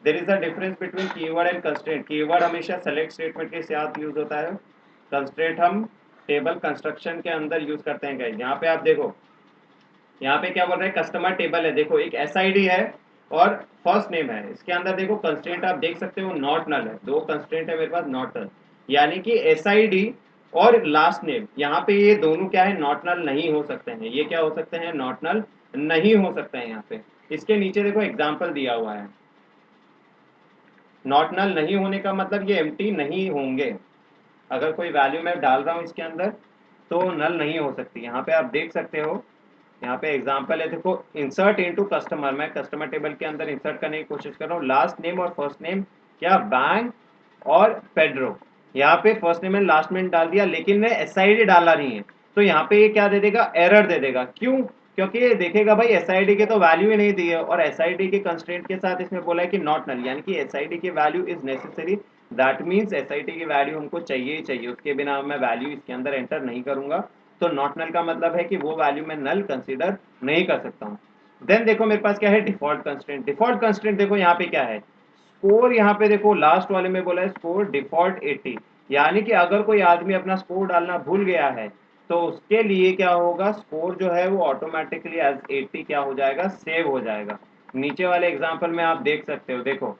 There is a difference between keyword and constraint. Keyword हमेशा सेलेक्ट स्टेटमेंट के साथ यूज होता है, कंस्ट्रेंट हम टेबल कंस्ट्रक्शन के अंदर यूज करते हैं गाइस। यहाँ पे आप देखो, यहाँ पे क्या बोल रहे हैं, कस्टमर टेबल है, देखो एक एसआईडी है और फर्स्ट नेम है, इसके अंदर देखो कंस्ट्रेंट आप देख सकते हो नॉट नल है, दो कंस्ट्रेंट है मेरे पास नॉट नल, यानी कि एसआईडी और लास्ट नेम, यहाँ पे ये दोनों क्या है नॉट नल नहीं हो सकते हैं, ये क्या हो सकते हैं नॉट नल नहीं हो सकते हैं। यहाँ पे इसके नीचे देखो एग्जाम्पल दिया हुआ है, नॉट नल नहीं होने का मतलब ये एम्प्टी नहीं होंगे, अगर कोई वैल्यू मैं डाल रहा हूँ इसके अंदर तो नल नहीं हो सकती। यहाँ पे आप देख सकते हो, यहाँ पे एग्जांपल है, देखो इंसर्ट इनटू कस्टमर, मैं कस्टमर टेबल के अंदर इंसर्ट करने की कोशिश कर रहा हूँ, लास्ट नेम और फर्स्ट नेम क्या बैंक और पेड्रो, यहाँ पे first name and last name डाल दिया लेकिन मैं एसआईडी डाला नहीं है, तो यहाँ पे ये क्या दे देगा, एरर दे देगा। क्यों, क्योंकि ये देखेगा भाई एसआईडी के तो वैल्यू ही नहीं दी है, और एसआईडी के कंस्ट्रेंट के साथ इसमें बोला है कि नॉट नल, यानी कि एसआईडी की value is necessary, that means SID की वैल्यू हमको चाहिए ही चाहिए, उसके बिना मैं वैल्यू इसके अंदर एंटर नहीं करूंगा। तो नॉट नल का मतलब है कि वो वैल्यू मैं नल कंसीडर नहीं कर सकता हूँ। देन देखो मेरे पास क्या है डिफॉल्ट कंस्ट्रेंट, डिफॉल्ट कंस्ट्रेंट देखो यहाँ पे क्या है, स्कोर, यहाँ पे देखो लास्ट वाले में बोला है स्कोर डिफॉल्ट 80, यानी कि अगर कोई आदमी अपना स्कोर डालना भूल गया है तो उसके लिए क्या होगा, स्कोर जो है वो ऑटोमेटिकली एज 80 क्या हो जाएगा, सेव हो जाएगा। नीचे वाले एग्जांपल में आप देख सकते हो, देखो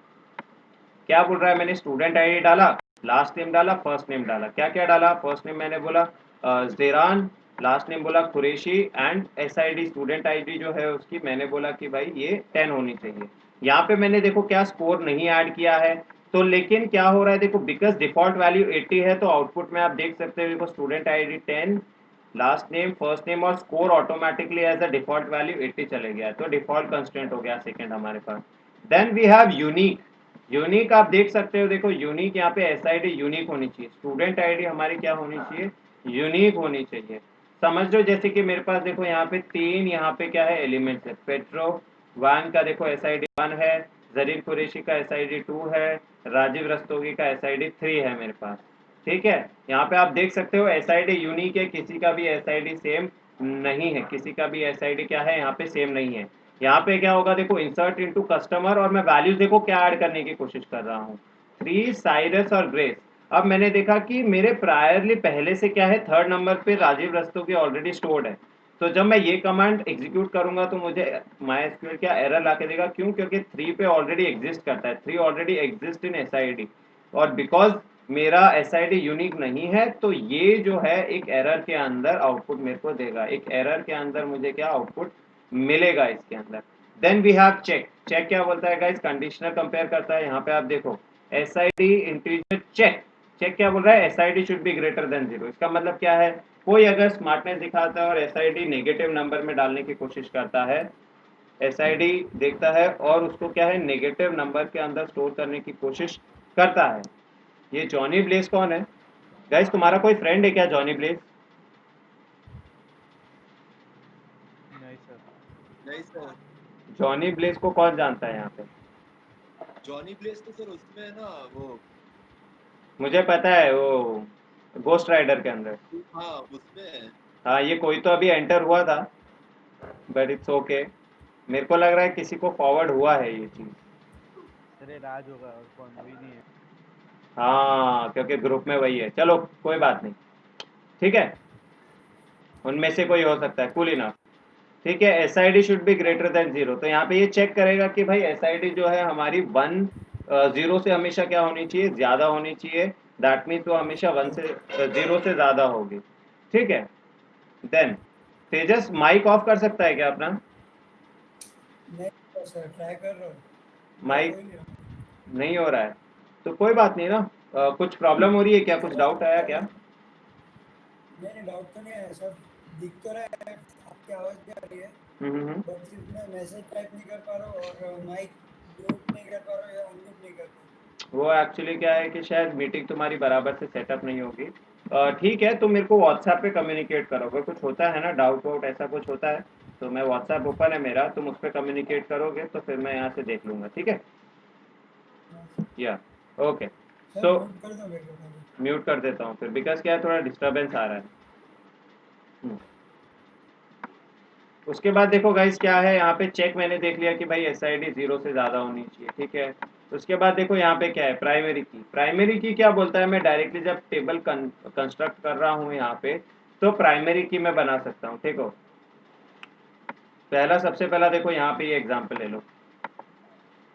क्या बोल रहा है, मैंने स्टूडेंट आईडी डाला, लास्ट नेम डाला, फर्स्ट नेम डाला, क्या क्या डाला, फर्स्ट नेम मैंने बोला जेरान, लास्ट नेम बोला Qureshi, and SID student ID जो है उसकी मैंने बोला कि भाई ये 10 होनी चाहिए। यहाँ पे मैंने देखो क्या स्कोर नहीं ऐड किया है, तो लेकिन क्या हो रहा है देखो, बिकॉज डिफॉल्ट वैल्यू 80 है तो आउटपुट में आप देख सकते हो देखो student ID 10, last name first name और score automatically as a default value 80 चले गया, तो डिफॉल्ट कंस्टेंट हो गया सेकंड हमारे पास। Then we have unique, unique आप देख सकते हो, देखो यूनिक यहाँ पे एस आई डी यूनिक होनी चाहिए, स्टूडेंट आईडी हमारी क्या होनी चाहिए, यूनिक होनी चाहिए। समझ लो जैसे कि मेरे पास देखो यहाँ पे तीन, यहाँ पे क्या है एलिमेंट्स है, पेट्रो वन का देखो एस आई डी 1 है, जरीन कुरैशी का SID 2 है, राजीव रस्तोगी का SID 3 है मेरे पास। ठीक है, यहाँ पे आप देख सकते हो SID यूनिक है, किसी का भी SID सेम नहीं है, किसी का भी SID क्या है यहाँ पे सेम नहीं है। यहाँ पे क्या होगा देखो, इंसर्ट इनटू कस्टमर, और मैं वैल्यूज देखो क्या ऐड करने की कोशिश कर रहा हूँ, 3 साइरस और ग्रेस। अब मैंने देखा कि मेरे प्रायरली पहले से क्या है, थर्ड नंबर पे राजीव रस्तोगी ऑलरेडी स्टोर्ड है। तो जब मैं ये कमांड एग्जीक्यूट करूंगा तो मुझे MySQL क्या एरर ला के देगा, क्यों? क्योंकि 3 पे ऑलरेडी एग्जिस्ट करता है, 3 ऑलरेडी एग्जिस्ट इन SID, और बिकॉज मेरा SID यूनिक नहीं है तो ये जो है एक एरर के अंदर आउटपुट मेरे को देगा, एक एरर के अंदर मुझे क्या आउटपुट मिलेगा इसके अंदर। Then we have check. Check क्या बोलता है गाइस, कंडीशनल कंपेयर करता है। यहाँ पे आप देखो SID इंटीजर चेक, चेक क्या बोल रहा है, SID should be greater than 0। इसका मतलब क्या है, कोई अगर स्मार्टनेस दिखाता है और SID नेगेटिव नंबर में डालने की कोशिश करता है, SID देखता है और उसको क्या है नेगेटिव नंबर के अंदर स्टोर करने की कोशिश करता है। ये जॉनी ब्लेस कौन है गाइस? तुम्हारा कोई फ्रेंड है क्या जॉनी ब्लेस? नहीं सर। नहीं सर, जॉनी ब्लेस को कौन जानता है यहाँ पे? जॉनी ब्लेस तो सर उसमें है ना वो, मुझे पता है, वो गोस्ट राइडर के अंदर। हाँ उसमें है। हाँ, ये कोई तो अभी एंटर हुआ था, बट इट्स ओके। मेरे को लग रहा है किसी को फॉरवर्ड हुआ है ये चीज़। अरे राज होगा और कौन, वही नहीं है। हाँ, क्योंकि ग्रुप में वही है। चलो कोई बात नहीं, ठीक है, उनमें से कोई हो सकता है, कूल इनफ। ठीक है, SID should be greater than 0। तो यहाँ पे ये चेक करेगा कि भाई SID जो है हमारी 1 0 से हमेशा क्या होनी चाहिए, ज़्यादा होनी चाहिए। दैट मीन्स वो हमेशा 1 से 0 से ज़्यादा होगी। ठीक है, देन तेजस माइक ऑफ कर सकता है क्या अपना? नहीं सर, ट्राई कर रहा हूँ। माइक हो ही नहीं रहा। नहीं हो रहा है तो कोई बात नहीं ना। कुछ प्रॉब्लम हो रही है क्या, कुछ डाउट आया क्या? नहीं, डाउट तो नहीं है सर, दिख तो रहा है, आपकी आवाज़ भी आ रही है, हम्म। बट सिर्फ मैं मैसेज टाइप नहीं कर पा रहा हूँ और माइक म्यूट नहीं कर पा रहा हूँ या अनम्यूट नहीं कर पा रहा वो एक्चुअली क्या है कि शायद मीटिंग तुम्हारी बराबर से सेटअप नहीं होगी। ठीक है, तुम मेरे को व्हाट्सएप पे कम्युनिकेट करो, अगर कुछ होता है ना, डाउट वाउट ऐसा कुछ होता है तो मैं व्हाट्सएप ओपन है मेरा, तुम उस पर कम्युनिकेट करोगे तो फिर मैं यहाँ से देख लूँगा। ठीक है, हूँ। या ओके। सर सो म्यूट कर दो मेरे को पहले। म्यूट कर देता हूँ फिर, बिकॉज क्या है थोड़ा डिस्टर्बेंस आ रहा है। उसके बाद देखो गाइस क्या है, यहाँ पे चेक मैंने देख लिया कि भाई SID 0 से ज़्यादा होनी चाहिए। ठीक है, उसके बाद देखो यहाँ पे क्या है, प्राइमरी की। प्राइमरी की क्या बोलता है, मैं डायरेक्टली जब टेबल कंस्ट्रक्ट कर रहा हूँ यहाँ पे, तो प्राइमरी की मैं बना सकता हूँ। ठीक हो, पहला सबसे पहला देखो यहाँ पे ये एग्जाम्पल ले लो।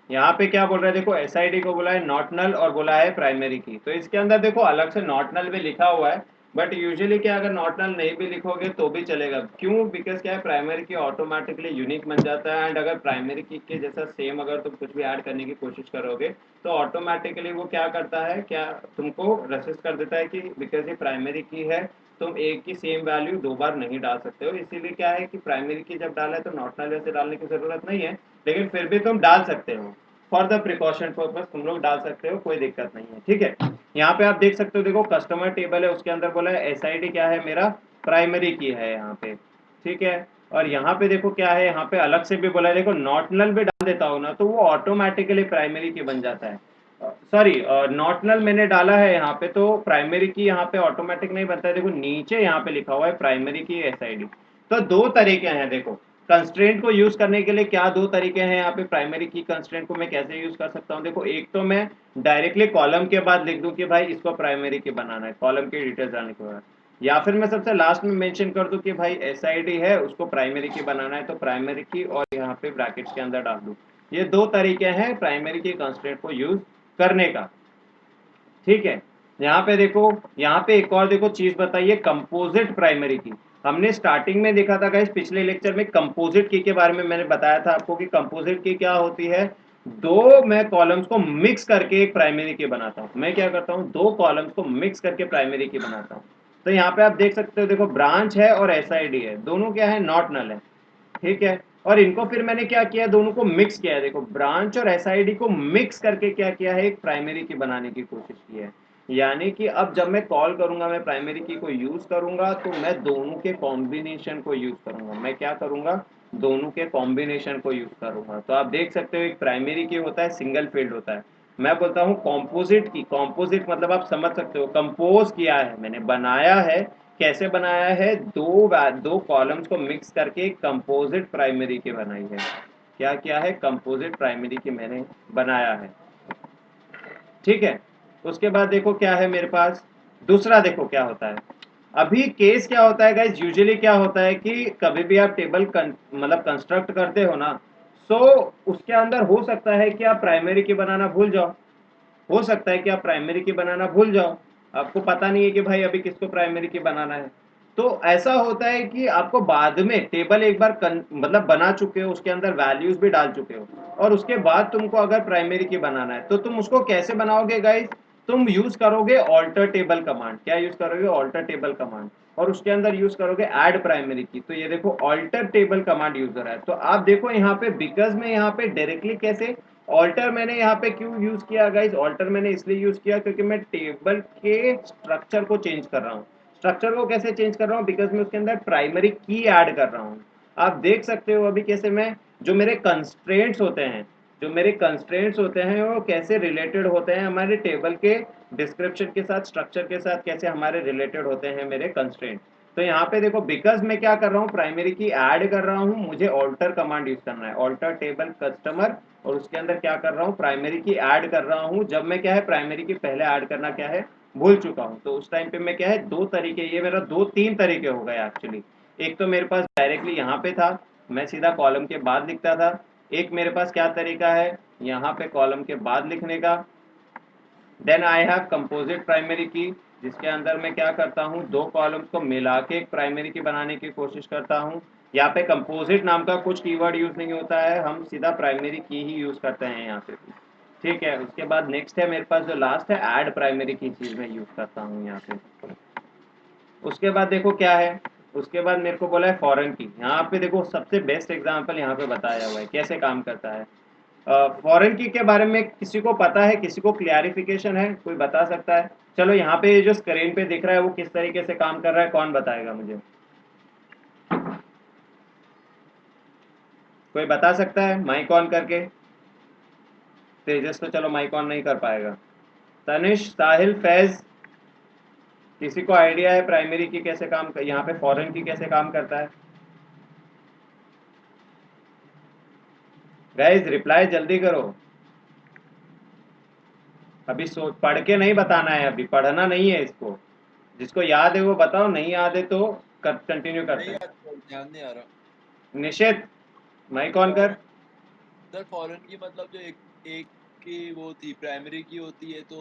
यहाँ पे क्या बोल रहा है देखो, SID को बोला है नॉट नल और बोला है प्राइमरी की। तो इसके अंदर देखो अलग से नॉट नल भी लिखा हुआ है, बट यूजुअली क्या, अगर नॉट नल नहीं भी लिखोगे तो भी चलेगा। क्यों? बिकॉज क्या है, प्राइमरी की ऑटोमेटिकली यूनिक बन जाता है, एंड अगर प्राइमरी की के जैसा सेम अगर तुम कुछ भी ऐड करने की कोशिश करोगे तो ऑटोमेटिकली वो क्या करता है, क्या तुमको रेसिस्ट कर देता है कि बिकॉज ये प्राइमरी की है, तुम एक की सेम वैल्यू 2 बार नहीं डाल सकते हो। इसीलिए क्या है कि प्राइमरी की जब डाला है तो नॉट नल वैसे डालने की जरूरत नहीं है, लेकिन फिर भी तुम डाल सकते हो, फॉर द प्रिकॉशन पर्पस तुम लोग डाल सकते हो, कोई दिक्कत नहीं है। ठीक है, यहाँ पे आप देख सकते हो, देखो कस्टमर टेबल है, उसके अंदर बोला है SID क्या है मेरा, प्राइमरी की है यहाँ पे। ठीक है, और यहाँ पे देखो क्या है, यहाँ पे अलग से भी बोला है, देखो नॉट नल भी डाल देता हूँ ना तो वो ऑटोमेटिकली प्राइमरी की बन जाता है। सॉरी, नॉट नल मैंने डाला है यहाँ पे तो प्राइमरी की यहाँ पे ऑटोमेटिक नहीं बनता है। देखो नीचे यहाँ पे लिखा हुआ है प्राइमरी की SID। तो दो तरीके हैं देखो, कंस्ट्रेंट को यूज करने के लिए क्या दो तरीके हैं यहाँ पे, प्राइमरी की कंस्ट्रेंट को मैं कैसे यूज कर सकता हूँ। देखो, एक तो मैं डायरेक्टली कॉलम के बाद लिख दूं कि भाई इसको प्राइमरी की बनाना है, कॉलम की डिटेल्स डालने के बाद, या फिर मैं सबसे लास्ट में मेंशन कर दूं कि भाई SID है उसको प्राइमरी की बनाना है तो प्राइमरी की और यहाँ पे ब्रैकेट्स के अंदर डाल दूं। ये दो तरीके हैं प्राइमरी की कंस्ट्रेंट को यूज करने का। ठीक है, यहाँ पे देखो, यहाँ पे एक और देखो चीज बताइए, कंपोजिट प्राइमरी की। हमने स्टार्टिंग में देखा था गाइस, पिछले लेक्चर में कंपोजिट की के बारे में मैंने बताया था आपको कि कंपोजिट की क्या होती है, दो मैं कॉलम्स को मिक्स करके एक प्राइमरी की बनाता हूँ। मैं क्या करता हूँ, दो कॉलम्स को मिक्स करके प्राइमरी की बनाता हूँ। तो यहाँ पे आप देख सकते हो, देखो ब्रांच है और SID है, दोनों क्या है, नॉट नल है। ठीक है, और इनको फिर मैंने क्या किया, दोनों को मिक्स किया है। देखो ब्रांच और SID को मिक्स करके क्या किया है, एक प्राइमरी की बनाने की कोशिश की है। यानी कि अब जब मैं कॉल करूंगा, मैं प्राइमरी की को यूज करूंगा तो मैं दोनों के कॉम्बिनेशन को यूज करूंगा। मैं क्या करूंगा, दोनों के कॉम्बिनेशन को यूज करूंगा। तो आप देख सकते हो एक प्राइमरी की होता है, सिंगल फील्ड होता है। मैं बोलता हूँ कॉम्पोजिट की, कॉम्पोजिट मतलब आप समझ सकते हो, कंपोज किया है मैंने, बनाया है। कैसे बनाया है? दो कॉलम्स को मिक्स करके एक कंपोजिट प्राइमरी की बनाई है। क्या किया है? कंपोजिट प्राइमरी की मैंने बनाया है। ठीक है, उसके बाद देखो क्या है मेरे पास, दूसरा देखो क्या होता है। अभी केस क्या होता है गाइस, यूजुअली क्या होता है कि कभी भी आप टेबल मतलब कंस्ट्रक्ट करते हो ना, सो उसके अंदर हो सकता है कि आप प्राइमरी की बनाना भूल जाओ। हो सकता है कि आप प्राइमरी की बनाना भूल जाओ, आपको पता नहीं है कि भाई अभी किसको प्राइमरी की बनाना है। तो ऐसा होता है कि आपको बाद में टेबल एक बार मतलब बना चुके हो, उसके अंदर वैल्यूज भी डाल चुके हो, और उसके बाद तुमको अगर प्राइमरी की बनाना है तो तुम उसको कैसे बनाओगे गाइस? तुम यूज करोगे ऑल्टर टेबल कमांड। क्या यूज करोगे? Alter table command. और उसके अंदर यूज करोगे ऐड प्राइमरी की। तो ये देखो ऑल्टर टेबल कमांड यूज हो रहा है। तो आप देखो यहाँ पे बिकॉज में यहाँ पे डायरेक्टली कैसे ऑल्टर मैंने यहाँ पे क्यों यूज किया गाइस? ऑल्टर मैंने इसलिए यूज किया क्योंकि मैं टेबल के स्ट्रक्चर को चेंज कर रहा हूँ। स्ट्रक्चर को कैसे चेंज कर रहा हूँ? बिकॉज मैं उसके अंदर प्राइमरी की ऐड कर रहा हूँ। आप देख सकते हो अभी कैसे मैं, जो मेरे कंस्ट्रेंट्स होते हैं, जो मेरे कंस्ट्रेंट्स होते हैं वो कैसे रिलेटेड होते हैं हमारे टेबल के डिस्क्रिप्शन के साथ, स्ट्रक्चर के साथ, कैसे हमारे रिलेटेड होते हैं मेरे कंस्ट्रेंट। तो यहाँ पे देखो बिकॉज मैं क्या कर रहा हूँ, प्राइमरी की ऐड कर रहा हूँ, मुझे ऑल्टर कमांड यूज करना है, ऑल्टर टेबल कस्टमर, और उसके अंदर क्या कर रहा हूँ, प्राइमरी की ऐड कर रहा हूँ। जब मैं क्या है प्राइमरी की पहले ऐड करना क्या है भूल चुका हूँ, तो उस टाइम पे मैं क्या है दो तरीके, ये मेरा दो तीन तरीके हो गए एक्चुअली। एक तो मेरे पास डायरेक्टली यहाँ पे था, मैं सीधा कॉलम के बाद लिखता था। एक मेरे पास क्या तरीका है, यहाँ पे कॉलम के बाद लिखने का। Then I have composite primary key, जिसके अंदर मैं क्या करता हूँ, दो कॉलम्स को मिला के एक प्राइमरी की बनाने की कोशिश करता हूँ। यहाँ पे कंपोजिट नाम का कुछ कीवर्ड यूज नहीं होता है, हम सीधा प्राइमरी की ही यूज करते हैं यहाँ पे। ठीक है, उसके बाद नेक्स्ट है मेरे पास जो लास्ट है ऐड प्राइमरी की चीज मैं यूज करता हूँ यहाँ पे। उसके बाद देखो क्या है, उसके बाद मेरे को बोला है फॉरेन की। यहाँ पे देखो सबसे बेस्ट एग्जांपल यहाँ पे बताया हुआ है कैसे काम करता है। फॉरेन की के बारे में किसी को पता है, किसी को क्लियरिफिकेशन है, कोई बता सकता है? चलो यहाँ पे जो स्क्रीन पे दिख रहा है वो किस तरीके से काम कर रहा है, कौन बताएगा मुझे? कोई बता सकता है माइक ऑन करके? तेजस तो चलो माइक ऑन नहीं कर पाएगा। तनिष, साहिल, फैज, किसी को आइडिया है प्राइमरी की कैसे काम कर, यहाँ पे फॉरेन की कैसे काम करता है? गाइज रिप्लाई जल्दी करो, अभी सोच पढ़ के नहीं बताना है, अभी पढ़ना नहीं है इसको। जिसको याद है वो बताओ, नहीं याद है तो कंटिन्यू करते नहीं हैं। यार, ध्यान नहीं आ रहा। निशित, माइक ऑन कर। सर फॉरेन की मतलब जो एक एक की वो थी, प्राइमरी की होती है, तो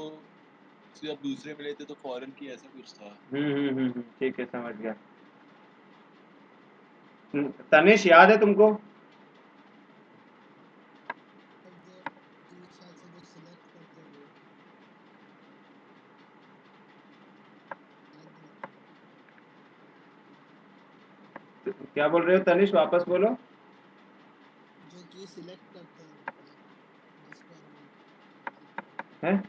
उससे जब दूसरे मिले थे तो फॉरेन की, ऐसा कुछ था। ठीक है समझ गया। तनिष याद है तुमको? क्या बोल रहे हो तनिष, वापस बोलो। जो की सिलेक्ट करते हैं जिसको हैं?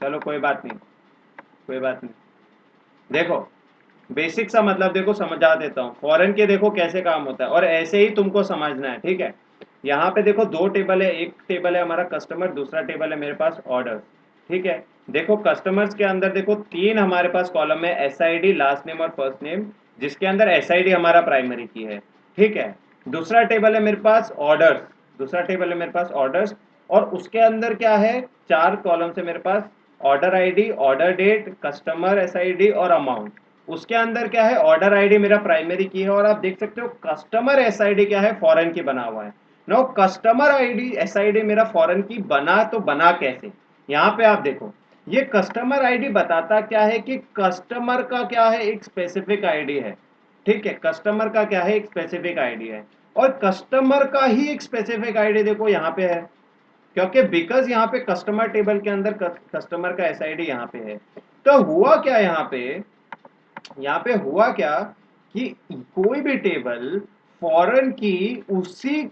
चलो कोई बात नहीं, कोई बात नहीं। देखो बेसिक सा मतलब देखो समझा देता हूँ। फॉरेन के देखो कैसे काम होता है, और ऐसे ही तुमको समझना है। ठीक है, यहाँ पे देखो दो टेबल है, एक टेबल है हमारा कस्टमर, दूसरा टेबल है मेरे पास ऑर्डर। ठीक है, देखो कस्टमर्स के अंदर देखो तीन हमारे पास कॉलम है, SID, लास्ट नेम और फर्स्ट नेम, जिसके अंदर SID हमारा प्राइमरी की है। ठीक है, दूसरा टेबल है मेरे पास ऑर्डर्स, दूसरा टेबल है मेरे पास ऑर्डर्स, और उसके अंदर क्या है, चार कॉलम है मेरे पास, order ID, order date, customer SID और अमाउंट। उसके अंदर क्या है, ऑर्डर आईडी मेरा प्राइमरी की है, और आप देख सकते हो कस्टमर SID क्या है, फॉरेन की बना हुआ है। नो कस्टमर आईडी SID मेरा फॉरेन की बना, तो बना कैसे? यहाँ पे आप देखो, ये कस्टमर आईडी बताता क्या है कि कस्टमर का क्या है, एक स्पेसिफिक आईडी है। ठीक है, कस्टमर का क्या है, एक स्पेसिफिक आईडी है, और कस्टमर का ही एक स्पेसिफिक आईडी देखो यहाँ पे है, क्योंकि बिकॉज यहाँ पे कस्टमर टेबल के अंदर कस्टमर का SID यहाँ पे है। तो हुआ क्या यहाँ पे, यहाँ पे हुआ क्या कि कोई भी टेबल फॉरेन की उसी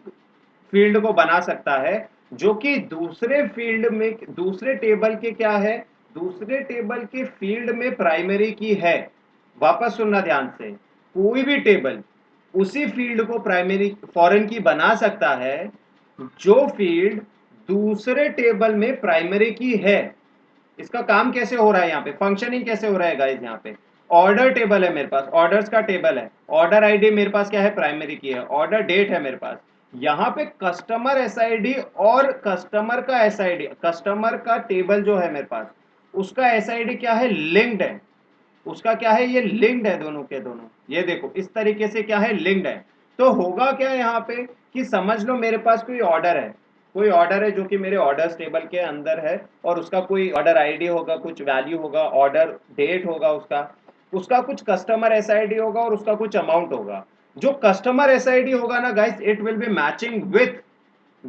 फील्ड को बना सकता है जो कि दूसरे फील्ड में, दूसरे टेबल के क्या है, दूसरे टेबल के फील्ड में प्राइमरी की है। वापस सुनना ध्यान से, कोई भी टेबल उसी फील्ड को प्राइमरी फॉरेन की बना सकता है जो फील्ड दूसरे टेबल में प्राइमरी की है। इसका काम कैसे हो रहा है, यहाँ पे फंक्शनिंग कैसे हो रहा है गाइस, यहाँ पे ऑर्डर टेबल है मेरे पास, ऑर्डर्स का टेबल है, ऑर्डर आईडी मेरे पास क्या है, प्राइमरी की है, ऑर्डर डेट है मेरे पास, यहाँ पे कस्टमर एसआईडी और कस्टमर का एसआईडी, कस्टमर का टेबल जो है मेरे पास उसका एसआईडी क्या है, लिंक्ड है, उसका क्या है, ये लिंक्ड है दोनों के दोनों, ये देखो इस तरीके से क्या है, लिंक्ड है। तो होगा क्या यहाँ पे कि समझ लो मेरे पास कोई ऑर्डर है, कोई ऑर्डर है जो कि मेरे ऑर्डर्स टेबल के अंदर है, और उसका कोई ऑर्डर आईडी होगा, कुछ वैल्यू होगा, ऑर्डर डेट होगा, उसका उसका कुछ कस्टमर एसआईडी होगा और उसका कुछ अमाउंट होगा। जो कस्टमर एसआईडी होगा ना guys, it will be matching with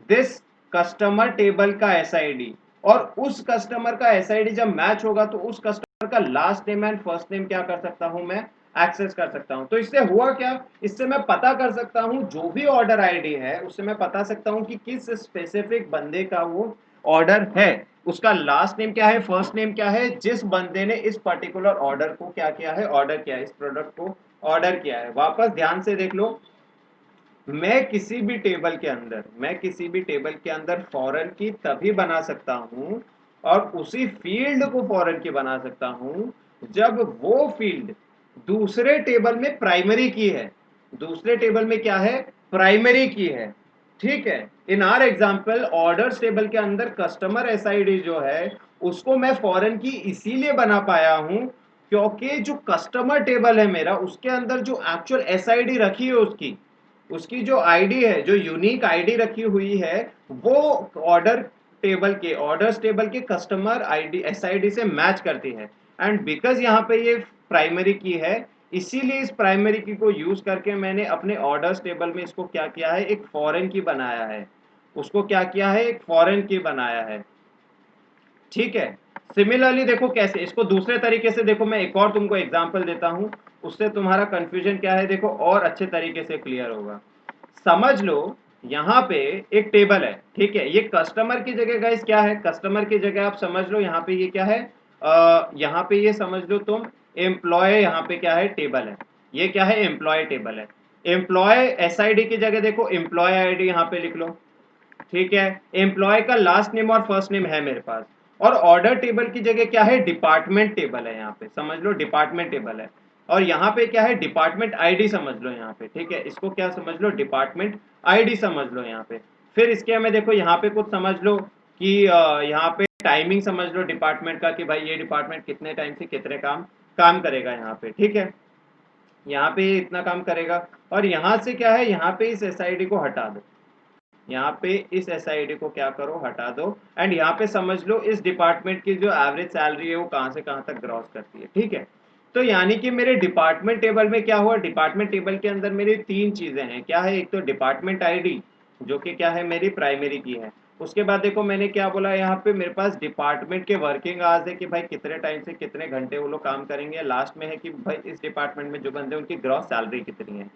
this customer table का एसआईडी, और उस कस्टमर का एसआईडी जब मैच होगा तो उस कस्टमर का last name and first name क्या कर सकता हूं मैं, एक्सेस कर सकता हूं। तो इससे हुआ क्या, इससे मैं पता कर सकता हूं जो भी ऑर्डर आईडी है उससे मैं पता सकता हूं कि किस स्पेसिफिक बंदे का वो ऑर्डर है, उसका लास्ट नेम क्या है, फर्स्ट नेम क्या है, जिस बंदे ने इस पर्टिकुलर ऑर्डर को क्या किया है, ऑर्डर किया है, इस प्रोडक्ट को ऑर्डर किया है। वापस ध्यान से देख लो, मैं किसी भी टेबल के अंदर फॉरेन की तभी बना सकता हूं और उसी फील्ड को फॉरेन की बना सकता हूं जब वो फील्ड दूसरे टेबल में प्राइमरी की है, दूसरे टेबल में क्या है, प्राइमरी की है। ठीक है, इन आर एग्जाम्पल ऑर्डर्स टेबल के अंदर कस्टमर एसआईडी जो है उसको मैं फॉरेन की इसीलिए बना पाया हूं क्योंकि जो कस्टमर टेबल है मेरा उसके अंदर जो एक्चुअल एसआईडी रखी है उसकी उसकी जो आईडी है, जो यूनिक आईडी रखी हुई है, वो ऑर्डर टेबल के, ऑर्डर्स टेबल के कस्टमर आईडी एसआईडी से मैच करती है। एंड बिकॉज यहाँ पे ये प्राइमरी की है, इसीलिए इस प्राइमरी की को यूज करके मैंने अपने ऑर्डर्स टेबल में इसको क्या किया है, एक फॉरेन की बनाया है, उसको क्या किया है, एक फॉरेन की बनाया है। ठीक है, सिमिलरली देखो कैसे, इसको दूसरे तरीके से देखो, मैं एक और तुमको एग्जांपल देता हूं, उससे तुम्हारा कंफ्यूजन क्या है देखो और अच्छे तरीके से क्लियर होगा। समझ लो यहाँ पे एक टेबल है, ठीक है, ये कस्टमर की जगह गाइस क्या है, कस्टमर की जगह आप समझ लो यहाँ पे ये क्या है, यहाँ पे ये समझ लो तुम एम्प्लॉय, यहाँ पे क्या है, टेबल है, ये क्या है, एम्प्लॉय टेबल है। एम्प्लॉय एसआईडी की जगह देखो एम्प्लॉय आईडी यहाँ पे लिख लो। ठीक है, एम्प्लॉय का लास्ट नेम और फर्स्ट नेम है मेरे पास, और ऑर्डर टेबल की जगह क्या है, डिपार्टमेंट टेबल है, यहाँ पे समझ लो डिपार्टमेंट टेबल है, और यहाँ पे क्या है, डिपार्टमेंट आईडी समझ लो यहाँ पे। ठीक है, इसको क्या समझ लो, डिपार्टमेंट आईडी समझ लो यहाँ पे। फिर इसके हमें देखो यहाँ पे कुछ समझ लो कि यहाँ पे टाइमिंग समझ लो डिपार्टमेंट का, कि भाई ये डिपार्टमेंट कितने टाइम से कितने काम करेगा यहाँ पे। ठीक है, यहाँ पे इतना काम करेगा, और यहाँ से क्या है, यहाँ पे इस एसआईडी को हटा दो, यहाँ पे इस एसआईडी को क्या करो, हटा दो, एंड यहाँ पे समझ लो इस डिपार्टमेंट की जो एवरेज सैलरी है वो कहाँ से कहाँ तक ग्रॉस करती है। ठीक है, तो यानी कि मेरे डिपार्टमेंट टेबल में क्या हुआ, डिपार्टमेंट टेबल के अंदर मेरी तीन चीजें हैं, क्या है, एक तो डिपार्टमेंट आईडी जो कि क्या है, मेरी प्राइमरी की है। उसके बाद देखो मैंने क्या बोला, यहाँ पे मेरे पास डिपार्टमेंट के वर्किंग आवर्स है कि भाई कितने टाइम से कितने घंटे वो लोग काम करेंगे, लास्ट में है कि भाई इस डिपार्टमेंट में जो बंदे उनकी ग्रॉस सैलरी कितनी है।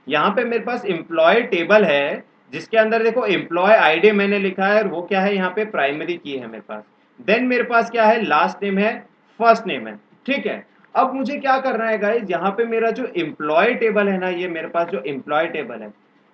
यहाँ पे मेरे पास एम्प्लॉय टेबल है जिसके अंदर देखो एम्प्लॉय आईडी मैंने लिखा है और वो क्या है, यहाँ पे प्राइमरी की है मेरे पास। देन मेरे पास क्या है, लास्ट नेम है, फर्स्ट नेम है। ठीक है, अब मुझे क्या करना है गाइज, यहाँ पे मेरा जो एम्प्लॉय टेबल है ना, ये मेरे पास जो एम्प्लॉय टेबल है,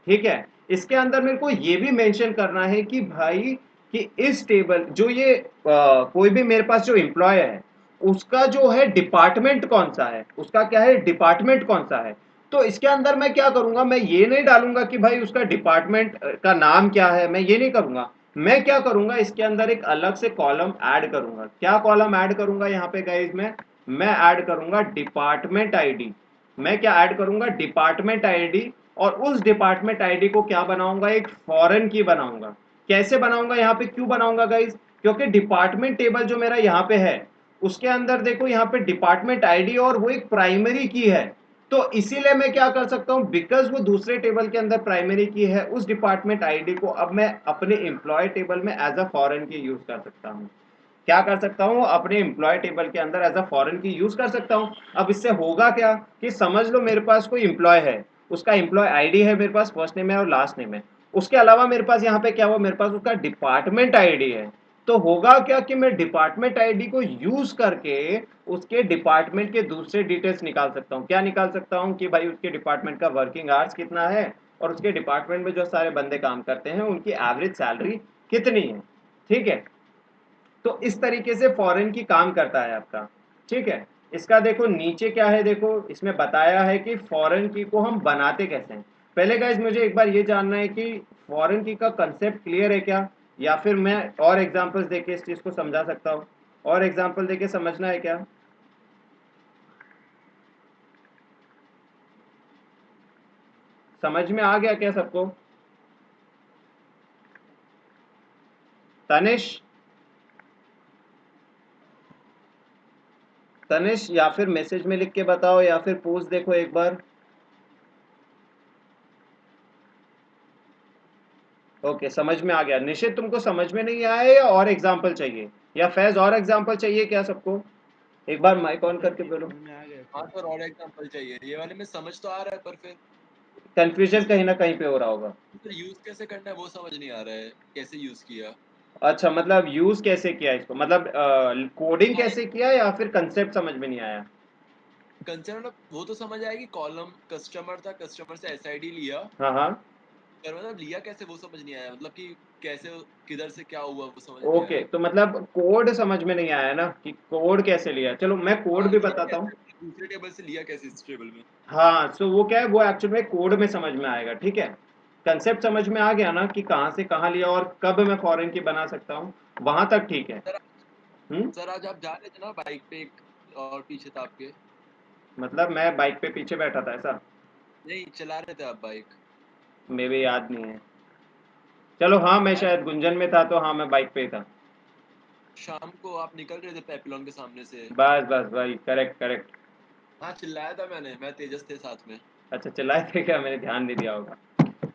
ठीक है, इसके अंदर मेरे को ये भी मेंशन करना है कि भाई कि इस टेबल जो ये कोई भी मेरे पास जो एम्प्लॉय है उसका जो है डिपार्टमेंट कौन सा है, उसका क्या है, डिपार्टमेंट कौन सा है। तो इसके अंदर मैं क्या करूंगा, मैं ये नहीं डालूंगा कि भाई उसका डिपार्टमेंट का नाम क्या है, मैं ये नहीं करूंगा। मैं क्या करूंगा, इसके अंदर एक अलग से कॉलम ऐड करूंगा। क्या कॉलम ऐड करूंगा यहाँ पे गाइज, मैं ऐड करूंगा डिपार्टमेंट आईडी। मैं क्या ऐड करूंगा, डिपार्टमेंट आईडी, और उस डिपार्टमेंट आईडी को क्या बनाऊंगा, एक फॉरेन की बनाऊंगा। कैसे बनाऊंगा, यहाँ पे क्यों बनाऊंगा गाइज, क्योंकि डिपार्टमेंट टेबल जो मेरा यहाँ पे है उसके अंदर देखो यहाँ पे डिपार्टमेंट आईडी और वो एक प्राइमरी की है। तो इसीलिए मैं क्या कर सकता हूं, बिकॉज वो दूसरे टेबल के अंदर प्राइमरी की है, उस डिपार्टमेंट आईडी को अब मैं अपने एम्प्लॉय टेबल में एज अ फॉरेन की यूज कर सकता हूं। क्या कर सकता हूं, अपने एम्प्लॉय टेबल के अंदर एज अ फॉरेन की यूज कर सकता हूं। अब इससे होगा क्या कि समझ लो मेरे पास कोई एम्प्लॉय है, उसका एम्प्लॉय आईडी है मेरे पास, फर्स्ट नेम है और लास्ट नेम है। उसके अलावा मेरे पास यहाँ पे क्या हुआ, मेरे पास उसका डिपार्टमेंट आईडी है, तो होगा क्या कि मैं डिपार्टमेंट आईडी को यूज करके उसके डिपार्टमेंट के दूसरे डिटेल्स निकाल सकता हूँ। क्या निकाल सकता हूँ कि भाई उसके डिपार्टमेंट का वर्किंग आवर्स कितना है और उसके डिपार्टमेंट में जो सारे बंदे काम करते हैं उनकी एवरेज सैलरी कितनी है। ठीक है, तो इस तरीके से फॉरेन की काम करता है आपका। ठीक है, इसका देखो नीचे क्या है, देखो इसमें बताया है कि फॉरेन की को हम बनाते कैसे हैं। पहले गाइस मुझे एक बार ये जानना है कि फॉरेन की का कंसेप्ट क्लियर है क्या, या फिर मैं और एग्जांपल्स देके इस चीज को समझा सकता हूँ। और एग्जांपल देके समझना है क्या? समझ में आ गया क्या सबको? तनिष, तनिष या फिर मैसेज में लिख के बताओ या फिर पोस्ट देखो एक बार। ओके, समझ में आ गया। निशित तुमको समझ में नहीं आया या और एग्जांपल चाहिए, या फैज और एग्जांपल चाहिए क्या सबको? एक बार माइक ऑन करके बोलो। समझ में आ गया हाँ सर। सर, और एग्जांपल चाहिए। ये वाले में समझ तो आ रहा है, पर फिर कंफ्यूजन कहीं ना कहीं पे हो रहा होगा। यूज कैसे करना है वो समझ नहीं आ रहा है, कैसे यूज किया। अच्छा, मतलब यूज कैसे किया इसको, मतलब कोडिंग हाँ, कैसे किया या फिर कंसेप्ट समझ में नहीं आया? कंसर्न वो तो समझ आएगी। कॉलम कस्टमर था, कस्टमर से एसआईडी लिया, हाँ हाँ, पर मतलब लिया कैसे वो समझ नहीं आया। मतलब कि कैसे, किधर से क्या हुआ वो समझ नहीं ओके, आया। तो मतलब कोड समझ में नहीं आया ना कि कोड कैसे लिया। चलो मैं कोड हाँ, भी लिया बताता हूँ। कैसे, दूसरे टेबल से लिया कैसे इस टेबल में। हाँ, सो वो क्या है, वो एक्चुअल में कोड में समझ में आएगा। ठीक है, कंसेप्ट समझ में आ गया ना कि कहाँ से कहाँ लिया और कब मैं फॉरेन की बना सकता हूँ, वहां तक ठीक है। सर, हम्म, सर आज आप जा रहे थे ना बाइक पे, एक और पीछे था आपके। मतलब मैं बाइक पे पीछे बैठा था ऐसा? नहीं, चला रहे थे आप बाइक। मेरे याद नहीं है। चलो हाँ, मैं हाँ, शायद गुंजन में था, तो हाँ मैं बाइक पे ही था। शाम को आप निकल रहे थे पेपलॉन के सामने से। बस बस भाई, करेक्ट करेक्ट। हाँ, चिल्लाया था मैंने, मैं तेजस थे साथ में। अच्छा, चिल्लाए थे क्या? मैंने ध्यान नहीं दिया होगा।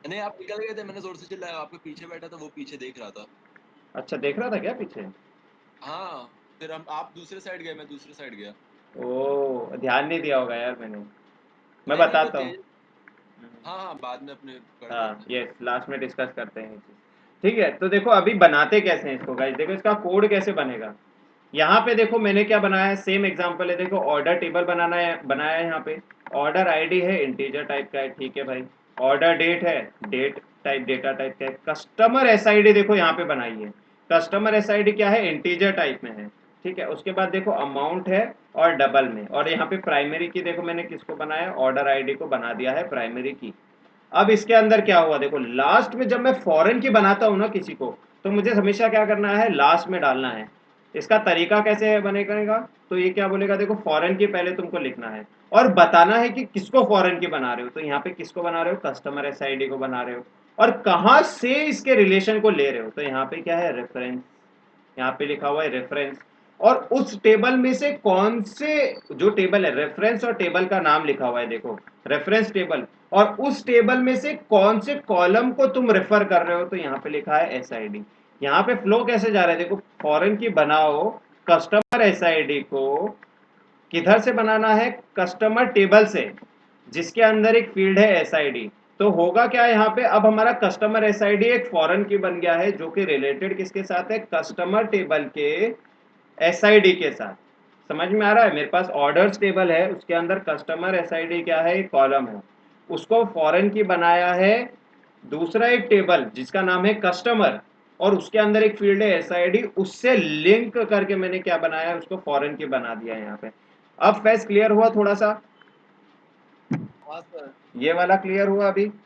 नहीं, आप निकल गए थे, मैंने जोर से चिल्लाया, आपके पीछे बैठा था, वो पीछे देख रहा था। अच्छा, देख रहा था क्या पीछे? हाँ, फिर हम आप दूसरे साइड गए, मैं दूसरे साइड गया। ओ, ध्यान नहीं दिया होगा यार मैंने। मैं नहीं नहीं, तो बताता हूँ। तेज। हाँ हाँ, बाद में अपने कर हाँ, लेते हैं। यस, लास्ट में डिस्कस करते हैं ये चीज़। ठीक है, तो देखो अभी बनाते कैसे हैं इसको गाइस, देखो इसका कोड कैसे बनेगा। यहाँ पे देखो मैंने क्या बनाया है, सेम एग्जांपल है। देखो ऑर्डर टेबल बनाना है, बनाया है यहाँ पे। ऑर्डर आईडी है, इंटीजर टाइप का है। ठीक है भाई। ऑर्डर डेट है, डेट टाइप डेटा टाइप का है। कस्टमर एसआईडी देखो यहाँ पे बनाई है। कस्टमर एसआईडी क्या है, इंटीजर टाइप में है। ठीक है, उसके बाद देखो अमाउंट है और डबल में, और यहाँ पे प्राइमरी की देखो मैंने किसको बनाया, ऑर्डर आईडी को बना दिया है प्राइमरी की। अब इसके अंदर क्या हुआ देखो, लास्ट में जब मैं फॉरेन की बनाता हूं ना किसी को, तो मुझे हमेशा क्या करना है, लास्ट में डालना है। इसका तरीका कैसे बनेगा, तो ये क्या बोलेगा, देखो फॉरेन की पहले तुमको लिखना है और बताना है कि किसको फॉरेन की बना रहे हो। तो यहाँ पे किसको बना रहे हो, कस्टमर एसआईडी को बना रहे हो। और कहाँ से इसके रिलेशन को ले रहे हो, तो यहाँ पे क्या है, रेफरेंस। यहाँ पे लिखा हुआ है रेफरेंस। और उस टेबल में से कौन से, जो टेबल है रेफरेंस और टेबल का नाम लिखा हुआ है देखो, रेफरेंस टेबल। और उस टेबल में से कौन से कॉलम को तुम रेफर कर रहे हो, तो यहाँ पे लिखा है एसआईडी। यहाँ पे फ्लो कैसे जा रहा है देखो, फॉरेन की बनाओ, कस्टमर एसआईडी को किधर से बनाना है, कस्टमर टेबल से, जिसके अंदर एक फील्ड है एसआईडी। तो होगा क्या यहाँ पे, अब हमारा कस्टमर एसआईडी एक फॉरेन की बन गया है, जो कि रिलेटेड किसके साथ है, कस्टमर टेबल के एसआईडी के साथ। समझ में आ रहा है, मेरे पास ऑर्डर्स टेबल है, उसके अंदर कस्टमर एसआईडी क्या है, एक कॉलम है। उसको फॉरेन की बनाया है दूसरा एक टेबल जिसका नाम है कस्टमर, और उसके अंदर एक फील्ड है एसआईडी, उससे लिंक करके मैंने क्या बनाया है, उसको फॉरेन की बना दिया है यहाँ पे। अब फैस क्लियर हुआ थोड़ा सा? हाँ सर। ये वाला क्लियर हुआ अभी? हाँ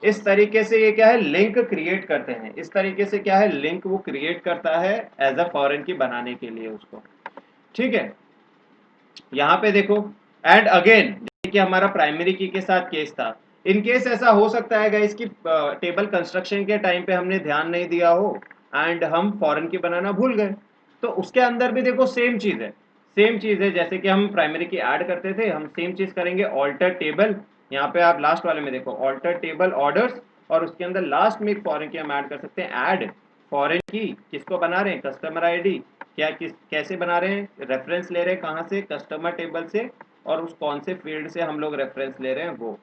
इस सर। तरीके से ये क्या है, लिंक क्रिएट करते हैं। इस तरीके से क्या है, लिंक वो क्रिएट करता है एज अ फॉरेन की बनाने के लिए उसको। ठीक है, यहाँ पे देखो, एंड अगेन देखिए हमारा प्राइमरी की के साथ केस था। इन केस ऐसा हो सकता है गाइस कि टेबल कंस्ट्रक्शन के टाइम पे हमने ध्यान नहीं दिया हो एंड हम फॉरेन की बनाना भूल गए, तो उसके अंदर भी देखो सेम चीज है। सेम चीज है, जैसे कि हम प्राइमरी की ऐड करते थे, हम सेम चीज करेंगे, ऑल्टर टेबल। यहाँ पे आप लास्ट वाले में देखो, ऑल्टर टेबल ऑर्डर्स, और उसके अंदर लास्ट में एक फॉरेन की हम ऐड कर सकते हैं, ऐड फॉरेन की। किसको बना रहे हैं, कस्टमर आईडी। क्या किस कैसे बना रहे हैं, रेफरेंस ले रहे हैं कहाँ से, कस्टमर टेबल से, और उस कौन से फील्ड से हम लोग रेफरेंस ले रहे हैं वो।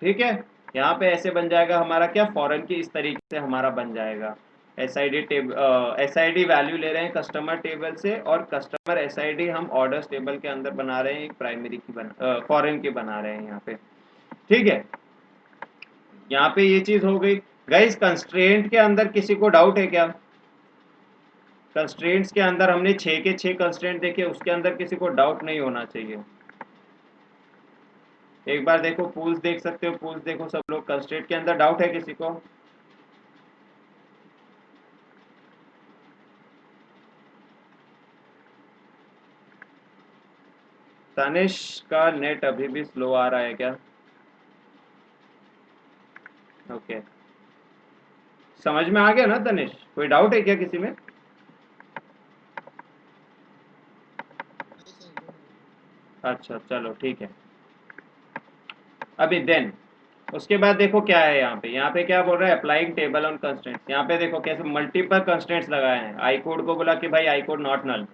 ठीक है, यहाँ पे ऐसे बन जाएगा हमारा क्या, फॉरेन की इस तरीके से हमारा बन जाएगा। SID वैल्यू ले रहे हैं कस्टमर टेबल से, और कस्टमर SID हम ऑर्डर्स टेबल के अंदर बना रहे हैं, एक प्राइमरी की फॉरेन की बना रहे हैं यहाँ पे, ठीक है। यहाँ पे ये चीज हो गई। गाइस कंस्ट्रेंट के अंदर किसी को डाउट है क्या? कंस्ट्रेंट्स के अंदर हमने 6 के 6 कंस्ट्रेंट देखे, उसके अंदर किसी को डाउट नहीं होना चाहिए। एक बार देखो पूल्स देख सकते हो, पूल्स देखो सब लोग, कंस्ट्रेंट के अंदर डाउट है किसी को? तनिष का नेट अभी भी स्लो आ रहा है क्या? ओके, समझ में आ गया ना तनिष? कोई डाउट है क्या किसी में? नहीं सर, नो डाउट। अच्छा चलो ठीक है। अभी देन उसके बाद देखो क्या है यहाँ पे क्या बोल रहा है, अप्लाइंग टेबल ऑन कंस्ट्रेंट्स। यहाँ पे देखो कैसे मल्टीपल कंस्ट्रेंट्स लगाए हैं। आई कोड को बोला कि भाई आई कोड नॉट नल,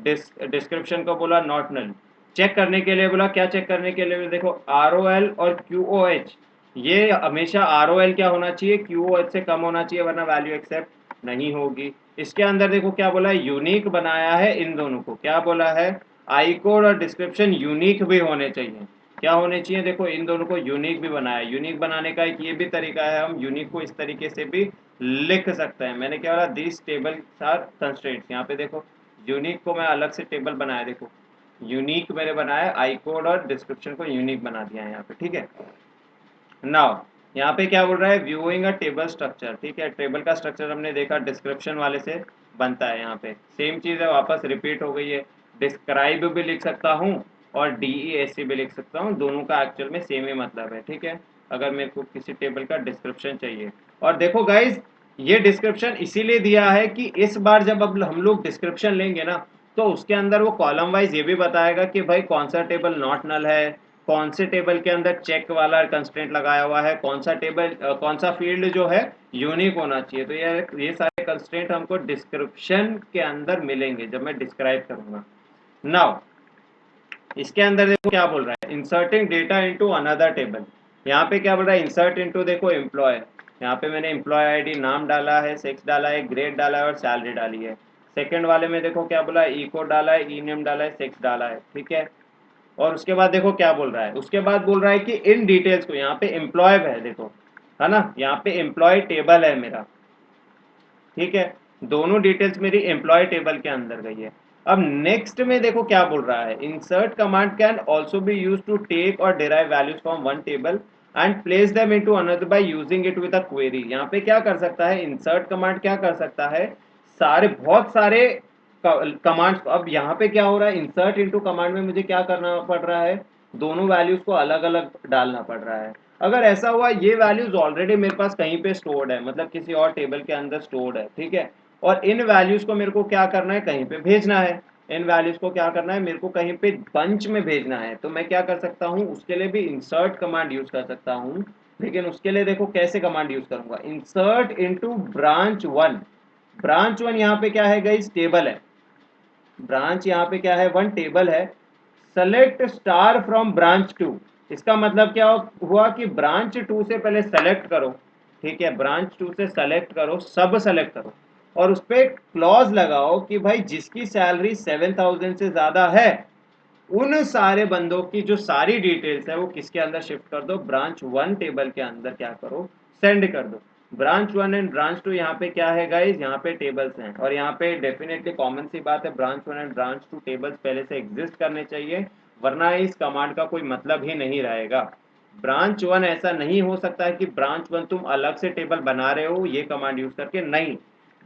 डिस्क्रिप्शन को बोला नॉट नल, चेक करने के लिए बोला, क्या चेक करने के लिए? देखो ROL और QOH, ये हमेशा ROL क्या होना चाहिए, QOH से कम होना चाहिए, वरना वैल्यू एक्सेप्ट नहीं होगी। इसके अंदर देखो क्या बोला है, यूनिक बनाया है इन दोनों को। क्या बोला है, आई कोड और डिस्क्रिप्शन यूनिक भी होने चाहिए। क्या होने चाहिए? देखो इन दोनों को यूनिक भी बनाया। यूनिक बनाने का एक ये भी तरीका है, हम यूनिक को इस तरीके से भी लिख सकते हैं। मैंने क्या बोला, दिस टेबल आर कंस्ट्रेंट्स। यहाँ पे देखो यूनिक को मैं अलग से टेबल बनाया, देखो यूनिक मैंने बनाया, आई कोड और डिस्क्रिप्शन को यूनिक बना दिया है यहाँ पे, ठीक है। नाउ यहाँ पे क्या बोल रहा है, व्यूइंग अ टेबल स्ट्रक्चर, ठीक है। टेबल का स्ट्रक्चर हमने देखा डिस्क्रिप्शन वाले से बनता है। यहाँ पे सेम चीज़ है, वापस रिपीट हो गई है। डिस्क्राइब भी लिख सकता हूँ और DESC भी लिख सकता हूँ, दोनों का एक्चुअल में सेम ही मतलब है, ठीक है। अगर मेरे को किसी टेबल का डिस्क्रिप्शन चाहिए, और देखो गाइज ये डिस्क्रिप्शन इसीलिए दिया है कि इस बार जब अब हम लोग डिस्क्रिप्शन लेंगे ना, तो उसके अंदर वो कॉलम वाइज ये भी बताएगा कि भाई कौन सा टेबल नॉट नल है, कौन से टेबल के अंदर चेक वाला कंस्ट्रेंट लगाया हुआ है, कौन सा टेबल कौन सा फील्ड जो है यूनिक होना चाहिए। तो ये सारे कंस्ट्रेंट हमको डिस्क्रिप्शन के अंदर मिलेंगे जब मैं डिस्क्राइब करूंगा। नाउ इसके अंदर देखो क्या बोल रहा है, inserting data into another table. यहाँ पे क्या बोल रहा है, इंसर्ट इनटू, देखो एम्प्लॉय, यहाँ पे मैंने एम्प्लॉय आईडी नाम डाला है, सेक्स डाला है, ग्रेड डाला है और सैलरी डाली है। सेकंड वाले में देखो क्या बोला, ई कोड डाला है, ई नेम डाला है, सेक्स डाला है, ठीक है। और उसके बाद देखो क्या बोल रहा है, उसके बाद बोल रहा है कि इन डिटेल्स को, यहाँ पे एम्प्लॉय है देखो, है ना, यहाँ पे एम्प्लॉय टेबल है मेरा, ठीक है। दोनों डिटेल्स मेरी एम्प्लॉय टेबल के अंदर गई है। अब नेक्स्ट में देखो क्या बोल रहा है, insert command can also be use to take और derive values from one table and place them into another by using it with a query. यहाँ पे क्या कर सकता है इंसर्ट कमांड, क्या कर सकता है, सारे बहुत सारे कमांड्स। अब यहाँ पे क्या हो रहा है, इंसर्ट इनटू कमांड में मुझे क्या करना पड़ रहा है, दोनों वैल्यूज को अलग अलग डालना पड़ रहा है। अगर ऐसा हुआ ये वैल्यूज ऑलरेडी मेरे पास कहीं पे स्टोर्ड है, मतलब किसी और टेबल के अंदर स्टोर्ड है, ठीक है, और इन वैल्यूज को मेरे को क्या करना है, कहीं पे भेजना है। इन वैल्यूज को क्या करना है, मेरे को कहीं पे बंच में भेजना है। तो मैं क्या कर सकता हूँ, उसके लिए भी इंसर्ट कमांड यूज कर सकता हूँ। लेकिन उसके लिए देखो कैसे कमांड यूज करूंगा, insert into branch one. Branch one यहाँ पे क्या है गाइस, टेबल है। ब्रांच यहाँ पे क्या है, वन टेबल है। Select star from branch two, इसका मतलब क्या हुआ कि ब्रांच टू से पहले सेलेक्ट करो, ठीक है, ब्रांच टू से सेलेक्ट करो, सब सेलेक्ट करो, और उस पर क्लॉज लगाओ कि भाई जिसकी सैलरी 7,000 से ज्यादा है उन सारे बंदों की जो सारी डिटेल्स है वो किसके अंदर शिफ्ट कर दो, ब्रांच वन टेबल के अंदर क्या करो, सेंड कर दो। Branch one and branch two यहाँ पे क्या है गाइज, यहाँ पे टेबल्स हैं, और यहाँ पे डेफिनेटली कॉमन सी बात है, branch one and branch two tables पहले से एग्जिस्ट करने चाहिए, वरना इस कमांड का कोई मतलब ही नहीं रहेगा। ब्रांच वन ऐसा नहीं हो सकता है कि ब्रांच वन तुम अलग से टेबल बना रहे हो ये कमांड यूज करके, नहीं,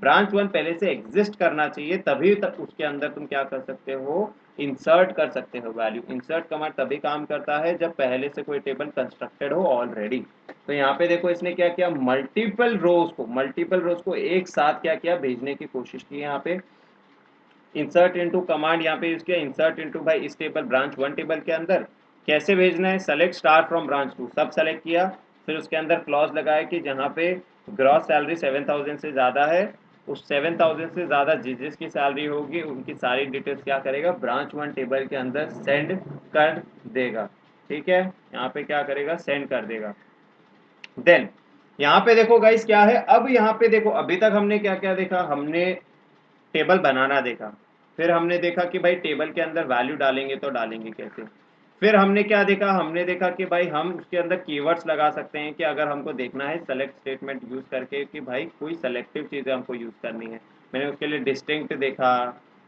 ब्रांच वन पहले से एग्जिस्ट करना चाहिए, तभी तक उसके अंदर तुम क्या कर सकते हो, इंसर्ट कर सकते हो वैल्यू। इंसर्ट कमांड तभी काम करता है जब पहले से कोई टेबल कंस्ट्रक्टेड हो ऑलरेडी। तो यहाँ पे देखो इसने क्या किया, मल्टीपल रोज को एक साथ क्या किया, भेजने की कोशिश की। यहाँ पे इंसर्ट इनटू कमांड यहाँ पे यूज किया, इंसर्ट इनटू भाई इस टेबल ब्रांच वन टेबल के अंदर कैसे भेजना है, select star from branch two, सब सेलेक्ट किया, फिर उसके अंदर क्लॉज लगाया कि जहाँ पे ग्रॉस सैलरी 7,000 से ज्यादा है, उस 7,000 से ज्यादा जिसकी सैलरी होगी उनकी सारी डिटेल्स क्या करेगा, ब्रांच वन टेबल के अंदर सेंड कर देगा, ठीक है। यहाँ पे क्या करेगा, सेंड कर देगा। देन यहाँ पे देखो गाइस क्या है, अब यहाँ पे देखो अभी तक हमने क्या क्या देखा, हमने टेबल बनाना देखा, फिर हमने देखा कि भाई टेबल के अंदर वैल्यू डालेंगे तो डालेंगे कैसे, फिर हमने क्या देखा, हमने देखा कि भाई हम उसके अंदर कीवर्ड्स लगा सकते हैं कि अगर हमको देखना है सेलेक्ट स्टेटमेंट यूज़ करके कि भाई कोई सेलेक्टिव चीज़ें हमको यूज़ करनी है। मैंने उसके लिए डिस्टिंक्ट देखा,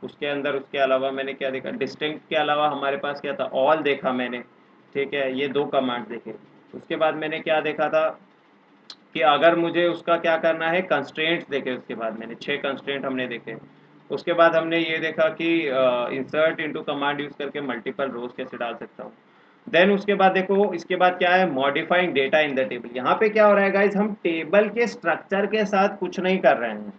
उसके अंदर उसके अलावा मैंने क्या देखा, डिस्टिंक्ट के अलावा हमारे पास क्या था, ऑल देखा मैंने, ठीक है, ये 2 कमांड देखे। उसके बाद मैंने क्या देखा था कि अगर मुझे उसका क्या करना है, कंस्ट्रेंट्स देखे, उसके बाद मैंने 6 कंस्ट्रेंट हमने देखे। उसके बाद हमने ये देखा कि इंसर्ट इनटू कमांड यूज़ करके मल्टीपल रोज कैसे डाल सकता हूँ। देन उसके बाद देखो, इसके बाद क्या है, modifying data in the table. यहाँ पे क्या हो रहा है गाइज, हम टेबल के स्ट्रक्चर के साथ कुछ नहीं कर रहे हैं,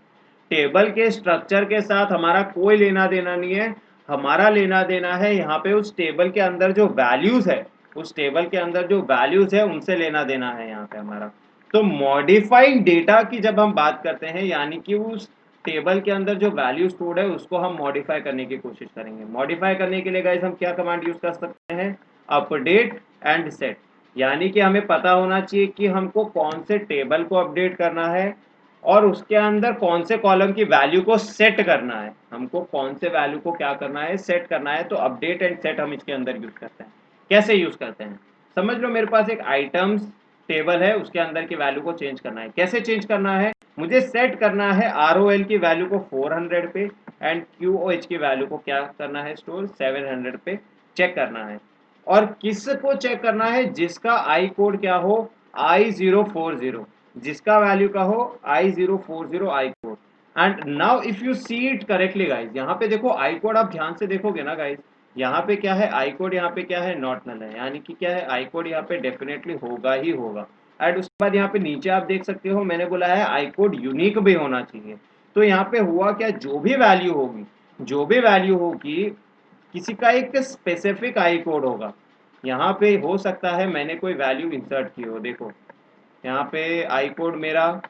टेबल के स्ट्रक्चर के साथ हमारा कोई लेना देना नहीं है, हमारा लेना देना है यहाँ पे उस टेबल के अंदर जो वैल्यूज है, उस टेबल के अंदर जो वैल्यूज है उनसे लेना देना है यहाँ पे हमारा। तो मॉडिफाइंग डेटा की जब हम बात करते हैं, यानी कि उस टेबल के अंदर जो वैल्यू स्टोर्ड है उसको हम मॉडिफाई करने की कोशिश करेंगे। मॉडिफाई करने के लिए गाइस हम क्या कमांड यूज कर सकते हैं, अपडेट एंड सेट। यानी कि हमें पता होना चाहिए कि हमको कौन से टेबल को अपडेट करना है और उसके अंदर कौन से कॉलम की वैल्यू को सेट करना है, हमको कौन से वैल्यू को क्या करना है, सेट करना है। तो अपडेट एंड सेट हम इसके अंदर यूज करते हैं। कैसे यूज करते हैं, समझ लो, मेरे पास एक आइटम्स टेबल है, उसके अंदर की वैल्यू को चेंज करना है। कैसे चेंज करना है, मुझे सेट करना है ROL की वैल्यू को 400 पे एंड QOH की वैल्यू को क्या करना है, स्टोर 700 पे चेक करना है। और किस को चेक करना है, जिसका आई कोड क्या हो, I040, जिसका वैल्यू का हो I040 I code. And now if you see it correctly guys, यहाँ पे देखो आई कोड आप ध्यान से देखोगे ना गाइज, यहाँ पे क्या है, आई कोड यहाँ पे क्या है, नॉट नल है, यानी कि क्या है, आई कोड यहाँ पे डेफिनेटली होगा ही होगा। एंड उसके बाद यहाँ पे नीचे आप देख सकते हो मैंने बोला है आई कोड यूनिक भी होना चाहिए। तो यहाँ पे हुआ क्या, जो भी वैल्यू होगी, जो भी वैल्यू होगी, किसी का एक स्पेसिफिक आई कोड होगा। यहाँ पे हो सकता है मैंने कोई वैल्यू इंसर्ट की हो, देखो यहाँ पे आई कोड मेरा,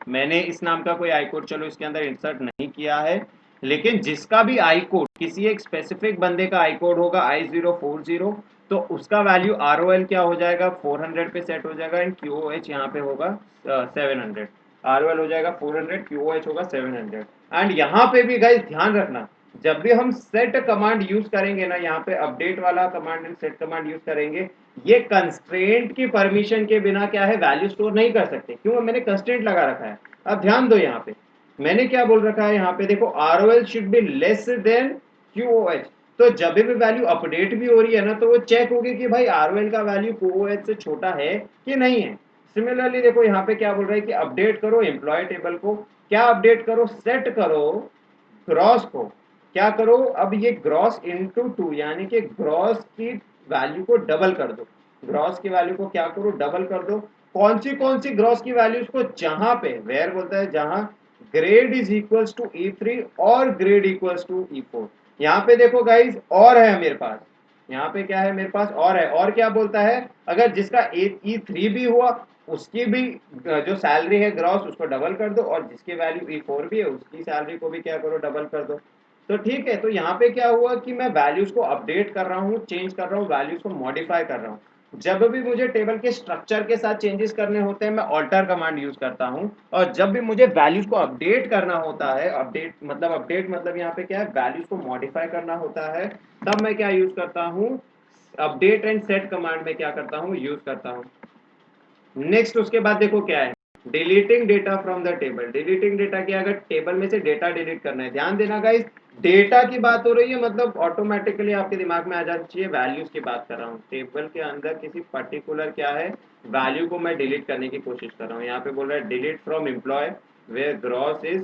मैंने इस नाम का कोई आई कोड चलो इसके अंदर इंसर्ट नहीं किया है, लेकिन जिसका भी आई कोड किसी एक स्पेसिफिक बंदे का आई कोड होगा I040, तो उसका वैल्यू ROL क्या हो जाएगा, 400 पे सेट हो जाएगा एंड QOH यहाँ पे होगा 700। ROL हो जाएगा 400, QOH होगा 700। एंड यहाँ पे भी गाइस ध्यान रखना, जब भी हम सेट कमांड यूज करेंगे ना, यहाँ पे अपडेट वाला command and set command use करेंगे, ये कंस्ट्रेंट की परमिशन के बिना क्या है, वैल्यू स्टोर नहीं कर सकते। क्यों, मैंने कंस्ट्रेंट लगा रखा है। अब ध्यान दो, यहाँ पे मैंने क्या बोल रखा है, यहाँ पे देखो ROL should be less than QOH। तो जब भी वैल्यू अपडेट भी हो रही है ना, तो वो चेक होगी कि भाई ROL का वैल्यू QOH से छोटा है कि नहीं है। सिमिलरली देखो यहाँ पे क्या बोल रहा है कि अपडेट करो एम्प्लॉय टेबल को, क्या अपडेट करो, सेट करो ग्रॉस को, क्या करो, अब ये ग्रॉस इंटू 2, यानी कि ग्रॉस की वैल्यू को डबल कर दो, ग्रॉस की वैल्यू को क्या करो, डबल कर दो। कौन सी ग्रॉस की वैल्यूज को, जहां पे वेयर बोलता है, जहां grade is equals to E3 और ग्रेड इक्वल्स टू E4। यहाँ पे देखो गाइज और है मेरे पास, यहाँ पे क्या है मेरे पास और है, और क्या बोलता है, अगर जिसका E3 भी हुआ उसकी भी जो सैलरी है ग्रॉस उसको डबल कर दो, और जिसकी वैल्यू E4 भी है उसकी सैलरी को भी क्या करो, डबल कर दो। तो ठीक है, तो यहाँ पे क्या हुआ कि मैं वैल्यूज को अपडेट कर रहा हूँ, चेंज कर रहा हूँ, वैल्यूज को मॉडिफाई कर रहा हूँ। जब भी मुझे टेबल के स्ट्रक्चर के साथ चेंजेस करने होते हैं मैं ऑल्टर कमांड यूज करता हूँ, और जब भी मुझे वैल्यूज को अपडेट करना होता है, अपडेट मतलब यहाँ पे क्या है, वैल्यूज को मॉडिफाई करना होता है, तब मैं क्या यूज करता हूँ, अपडेट एंड सेट कमांड में क्या करता हूँ, यूज करता हूँ। नेक्स्ट उसके बाद देखो क्या है, deleting data from the table. Deleting data की, अगर टेबल में से डेटा डिलीट करना है, ध्यान देना गाइस, डेटा की बात हो रही है मतलब ऑटोमेटिकली आपके दिमाग में आ जाना चाहिए वैल्यूज की बात कर रहा हूँ। टेबल के अंदर किसी पर्टिकुलर क्या है, वैल्यू को मैं डिलीट करने की कोशिश कर रहा हूँ। यहाँ पे बोल रहा है delete from employee where gross is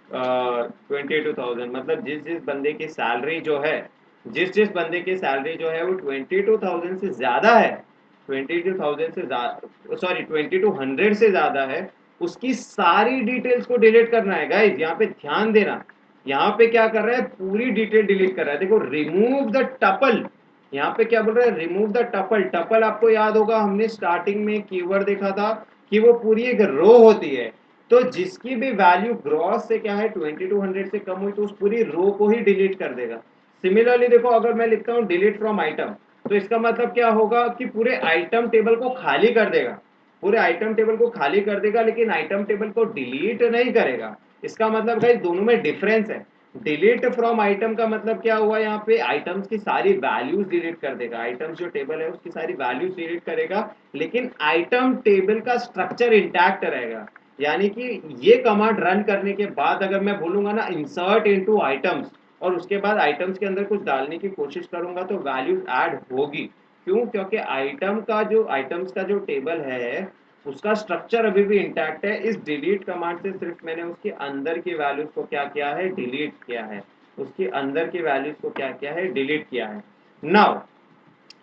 22,000, मतलब जिस जिस बंदे की सैलरी जो है, जिस बंदे की सैलरी जो है वो 22,000 से ज्यादा है, 22,000 से ज्यादा, सॉरी 2200 से ज्यादा है, उसकी सारी डिटेल्स को डिलीट करना है। गाइस यहाँ पे ध्यान देना, यहाँ पे क्या कर रहा है, पूरी डिटेल डिलीट कर रहा है। देखो रिमूव द टपल, यहाँ पे क्या बोल रहा है, रिमूव द टपल। टपल आपको याद होगा हमने स्टार्टिंग में कीवर्ड देखा था कि वो पूरी एक रो होती है, तो जिसकी भी वैल्यू ग्रॉस से क्या है 2200 से कम हुई तो उस पूरी रो को ही डिलीट कर देगा। सिमिलरली देखो अगर मैं लिखता हूँ डिलीट फ्रॉम आइटम, तो इसका मतलब क्या होगा कि पूरे आइटम टेबल को खाली कर देगा, पूरे आइटम टेबल को खाली कर देगा लेकिन आइटम टेबल को डिलीट नहीं करेगा। इसका मतलब गाइस दोनों में डिफरेंस है। डिलीट फ्रॉम आइटम का मतलब क्या हुआ, यहाँ पे आइटम्स की सारी वैल्यूज डिलीट कर देगा, आइटम्स जो टेबल है उसकी सारी वैल्यूज डिलीट करेगा, लेकिन आइटम टेबल का स्ट्रक्चर इंटैक्ट रहेगा। यानी कि ये कमांड रन करने के बाद अगर मैं बोलूंगा ना इंसर्ट इनटू आइटम्स और उसके बाद आइटम्स के अंदर कुछ डालने की कोशिश करूंगा तो वैल्यूज ऐड होगी। क्यों? क्योंकि आइटम्स का जो टेबल है उसका स्ट्रक्चर अभी भी इंटैक्ट है। इस डिलीट कमांड से सिर्फ मैंने उसके अंदर की वैल्यूज को क्या किया है, डिलीट किया है, उसके अंदर की वैल्यूज को क्या किया है, डिलीट किया है। नाउ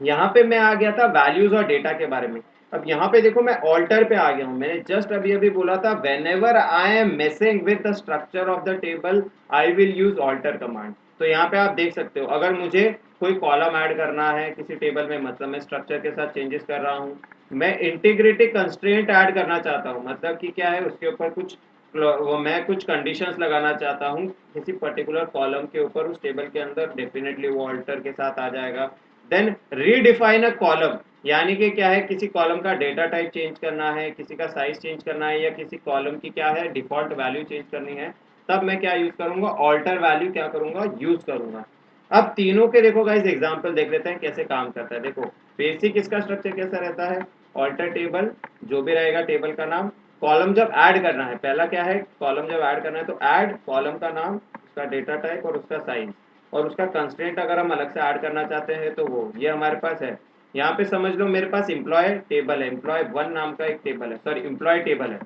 यहाँ पे मैं आ गया था वैल्यूज और डेटा के बारे में। अब यहाँ पे देखो मैं ऑल्टर पे आ गया हूँ। मैंने जस्ट अभी अभी बोला था whenever I am messing with the structure of the table I will use alter command. तो यहाँ पे आप देख सकते हो अगर मुझे कोई कॉलम ऐड करना है किसी टेबल में, मतलब मैं स्ट्रक्चर के साथ चेंजेस कर रहा हूँ, मैं इंटीग्रिटी कंस्ट्रेंट ऐड करना चाहता हूँ, मतलब कि क्या है उसके ऊपर कुछ वो मैं कुछ कंडीशंस लगाना चाहता हूँ किसी पर्टिकुलर कॉलम के ऊपर, उस टेबल के अंदर डेफिनेटली वो ऑल्टर के साथ आ जाएगा। देन रीडिफाइन अ कॉलम, यानी कि क्या है किसी कॉलम का डेटा टाइप चेंज करना है, किसी का साइज चेंज करना है, या किसी कॉलम की क्या है डिफॉल्ट वैल्यू चेंज करनी है, तब मैं क्या यूज करूंगा, ऑल्टर वैल्यू क्या करूंगा, यूज करूंगा। अब तीनों के देखो गाइस एग्जांपल देख लेते हैं कैसे काम करता है। देखो बेसिक इसका स्ट्रक्चर कैसा रहता है, ऑल्टर टेबल, जो भी रहेगा टेबल का नाम, कॉलम जब ऐड करना है, पहला क्या है कॉलम जब ऐड करना है तो ऐड कॉलम का नाम, उसका डेटा टाइप और उसका साइज, और उसका कंस्ट्रेंट अगर हम अलग से ऐड करना चाहते हैं तो वो ये हमारे पास है। यहाँ पे समझ लो मेरे पास एम्प्लॉय टेबल है, एम्प्लॉय 1 नाम का एक टेबल है, सॉरी एम्प्लॉय टेबल है,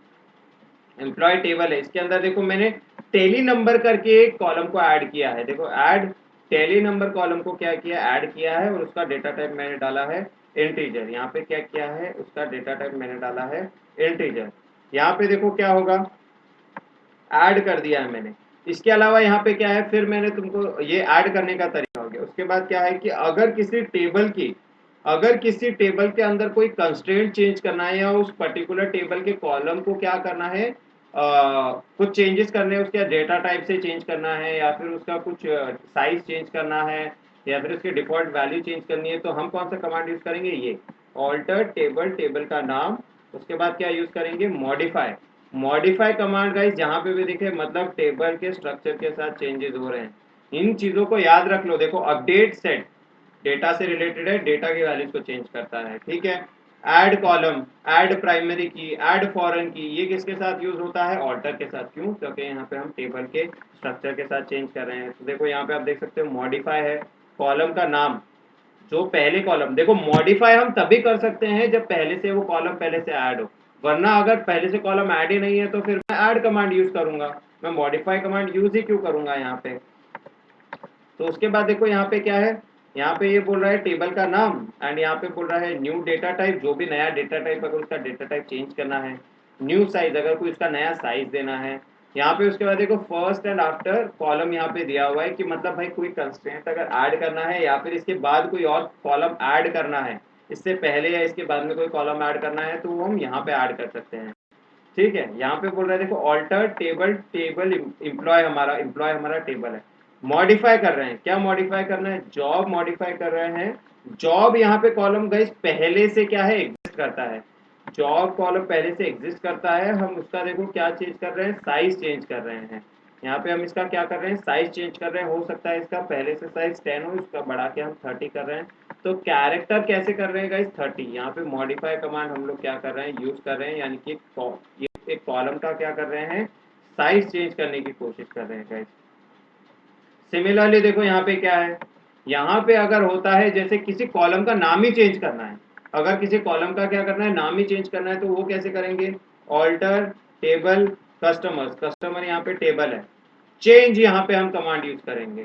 एम्प्लॉय टेबल है। इसके अंदर देखो मैंने टेली नंबर करके एक कॉलम को ऐड किया है, देखो ऐड टेली नंबर कॉलम को क्या किया, ऐड किया है, और उसका डेटा टाइप मैंने डाला है इंटीजर। यहाँ पे क्या किया है, उसका डेटा टाइप मैंने डाला है इंटीजर। यहाँ पे देखो क्या होगा, ऐड कर दिया है मैंने। इसके अलावा यहाँ पे क्या है, फिर मैंने तुमको ये ऐड करने का तरीका हो गया। उसके बाद क्या है कि अगर किसी टेबल के अंदर कोई कंस्ट्रेंट चेंज करना है या उस पर्टिकुलर टेबल के कॉलम को क्या करना है, कुछ चेंजेस करने हैं, उसके डेटा टाइप से चेंज करना है या फिर उसका कुछ साइज चेंज करना है या फिर उसके डिफॉल्ट वैल्यू चेंज करनी है, तो हम कौन सा कमांड यूज करेंगे, ये ऑल्टर टेबल, टेबल का नाम, उसके बाद क्या यूज करेंगे, मॉडिफाई। मॉडिफाई कमांड गाइस जहां पे भी दिखे मतलब टेबल के स्ट्रक्चर के साथ चेंजेस हो रहे हैं, इन चीजों को याद रख लो। देखो अपडेट सेट डेटा से रिलेटेड है, डेटा की वैल्यूज को चेंज करता है, ठीक है। ऐड कॉलम, ऐड प्राइमरी की, ऐड फॉरेन की, ये किसके साथ यूज होता है, ऑल्टर के साथ। क्यों? क्योंकि यहाँ पे हम टेबल के स्ट्रक्चर के साथ चेंज कर रहे हैं। तो देखो यहाँ पे आप देख सकते हो मॉडिफाई है, कॉलम का नाम, जो पहले कॉलम, देखो मॉडिफाई हम तभी कर सकते हैं जब पहले से वो कॉलम पहले से ऐड हो, वरना अगर पहले से कॉलम ऐड ही नहीं है तो फिर मैं ऐड कमांड यूज करूंगा, मैं मॉडिफाई कमांड यूज ही क्यों करूंगा यहाँ पे। तो उसके बाद देखो यहाँ पे क्या है, यहाँ पे ये बोल रहा है टेबल का नाम एंड यहाँ पे बोल रहा है न्यू डेटा टाइप, जो भी नया डेटा टाइप अगर उसका डेटा टाइप चेंज करना है, न्यू साइज अगर कोई उसका नया साइज देना है। यहाँ पे उसके बाद देखो फर्स्ट एंड आफ्टर कॉलम यहाँ पे दिया हुआ है कि मतलब भाई कोई कंस्ट्रेंट अगर ऐड करना है या फिर इसके बाद कोई और कॉलम ऐड करना है, इससे पहले या इसके बाद में कोई कॉलम ऐड करना है तो वो हम यहाँ पे ऐड कर सकते हैं, ठीक है। यहाँ पे बोल रहा है देखो ऑल्टर टेबल, टेबल एम्प्लॉय हमारा टेबल है, मॉडिफाई कर रहे हैं, क्या मॉडिफाई करना है, जॉब मॉडिफाई कर रहे हैं। जॉब यहाँ पे कॉलम गाइस पहले से क्या है, एग्जिस्ट करता है, जॉब कॉलम पहले से एग्जिस्ट करता है। हम उसका देखो क्या चेंज कर रहे हैं, साइज चेंज कर रहे हैं। यहाँ पे हम इसका क्या कर रहे हैं, साइज चेंज कर रहे हैं। हो सकता है इसका पहले से साइज 10 हो, इसका बढ़ा के हम 30 कर रहे हैं। तो कैरेक्टर कैसे कर रहे हैं गाइस, 30। यहाँ पे मॉडिफाई कमांड हम लोग क्या कर रहे हैं, यूज कर रहे हैं, यानी कि एक कॉलम का क्या कर रहे हैं, साइज चेंज करने की कोशिश कर रहे हैं गाइस। सिमिलरली देखो यहाँ पे क्या है, यहाँ पे अगर होता है जैसे किसी कॉलम का नाम ही चेंज करना है, अगर किसी कॉलम का क्या करना है, नाम ही चेंज करना है, तो वो कैसे करेंगे, ऑल्टर टेबल कस्टमर्स, कस्टमर यहाँ पे टेबल है, चेंज यहाँ पे हम कमांड यूज करेंगे।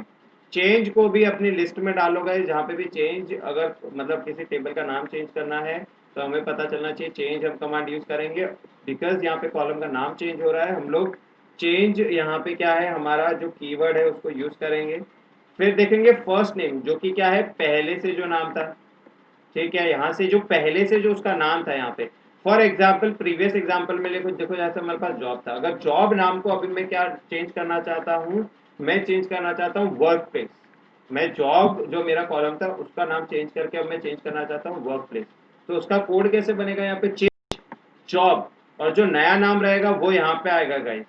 चेंज को भी अपनी लिस्ट में डालोगे, जहाँ पे भी चेंज अगर मतलब किसी टेबल का नाम चेंज करना है तो हमें पता चलना चाहिए चेंज हम कमांड यूज करेंगे, बिकॉज यहाँ पे कॉलम का नाम चेंज हो रहा है, हम लोग चेंज यहाँ पे क्या है हमारा जो कीवर्ड है उसको यूज करेंगे। फिर देखेंगे फर्स्ट नेम, जो कि क्या है पहले से जो नाम था, ठीक है, यहाँ से जो पहले से जो उसका नाम था यहाँ पे, फॉर एग्जाम्पल प्रीवियस एग्जाम्पल में देखो जैसे हमारे पास जॉब था, अगर जॉब नाम को अभी मैं क्या चेंज करना चाहता हूँ, मैं चेंज करना चाहता हूँ वर्क प्लेस। मैं जॉब जो मेरा कॉलम था उसका नाम चेंज करके अब मैं चेंज करना चाहता हूँ वर्क प्लेस। तो उसका कोड कैसे बनेगा, यहाँ पे जॉब, और जो नया नाम रहेगा वो यहाँ पे आएगा गाइस,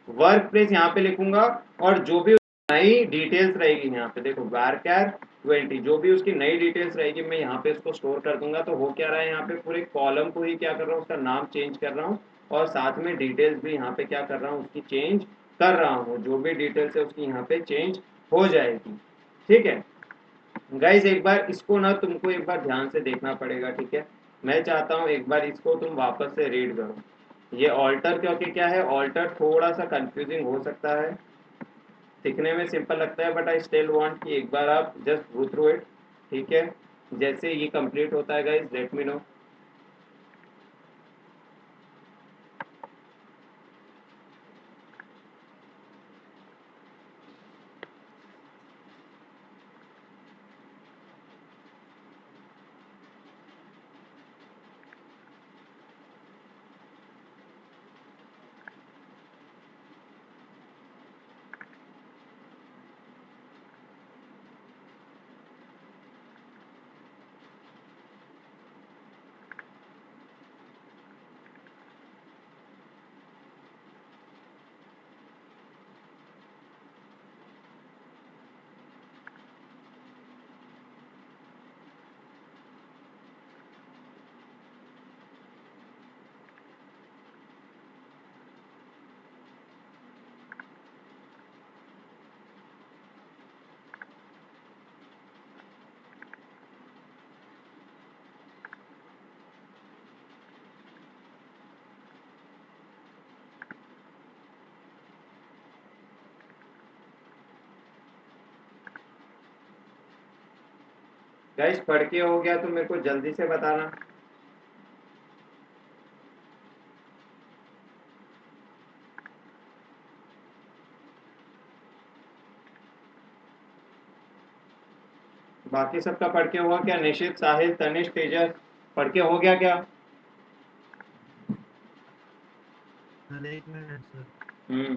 वर्क प्लेस यहाँ पे लिखूंगा, और जो भी नई डिटेल्स रहेगी यहाँ पे देखो varchar 20, जो भी उसकी नई डिटेल्स रहेगी मैं यहाँ पे इसको स्टोर कर दूंगा। तो हो क्या रहा है, यहाँ पे पूरे कॉलम को ही क्या कर रहा हूँ, उसका नाम चेंज कर रहा हूँ, और साथ में डिटेल्स भी यहाँ पे क्या कर रहा हूँ, उसकी चेंज कर रहा हूँ, जो भी डिटेल्स है उसकी यहाँ पे चेंज हो जाएगी। ठीक है गाइज, एक बार इसको ना तुमको एक बार ध्यान से देखना पड़ेगा, ठीक है। मैं चाहता हूँ एक बार इसको तुम वापस से रीड करो। ये ऑल्टर, क्योंकि क्या है, ऑल्टर थोड़ा सा कंफ्यूजिंग हो सकता है, दिखने में सिंपल लगता है, बट आई स्टिल वांट कि एक बार आप जस्ट गो थ्रू इट। ठीक है, जैसे ये कंप्लीट होता है guys let me know. Guys पढ़ के हो गया तो मेरे को जल्दी से बताना। बाकी सबका पढ़ के हुआ क्या, निशित, साहिल, तनिष, तेजस, पढ़ के हो गया क्या? सर एक मिनट सर। हम्म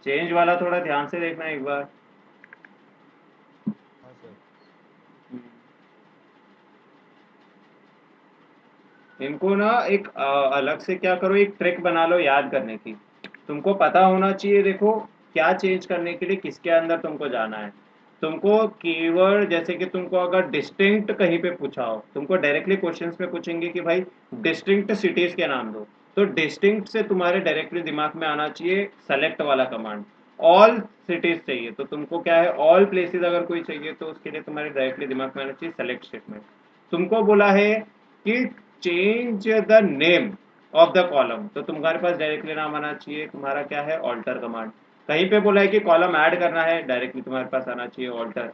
चेंज वाला थोड़ा ध्यान से देखना एक बार। हाँ सर। इनको ना एक अलग से क्या करो, एक ट्रिक बना लो याद करने की। तुमको पता होना चाहिए, देखो क्या चेंज करने के लिए किसके अंदर तुमको जाना है। तुमको कीवर्ड, जैसे कि तुमको अगर डिस्टिंक्ट कहीं पे पूछा हो, तुमको डायरेक्टली क्वेश्चंस में पूछेंगे कि भाई डिस्टिंक्ट सिटीज के नाम दो, तो डिस्टिंक्ट से तुम्हारे डायरेक्टली दिमाग में आना चाहिए सेलेक्ट वाला कमांड। ऑल सिटीज चाहिए तो तुमको क्या है, ऑल प्लेसेस अगर कोई चाहिए तो उसके लिए तुम्हारे डायरेक्टली दिमाग में आना चाहिए सेलेक्ट स्टेटमेंट। तुमको बोला है कि change the name of the column, तो तुम्हारे पास डायरेक्टली नाम आना चाहिए तुम्हारा क्या है, ऑल्टर कमांड। कहीं पे बोला है कि कॉलम ऐड करना है, डायरेक्टली तुम्हारे पास आना चाहिए ऑल्टर।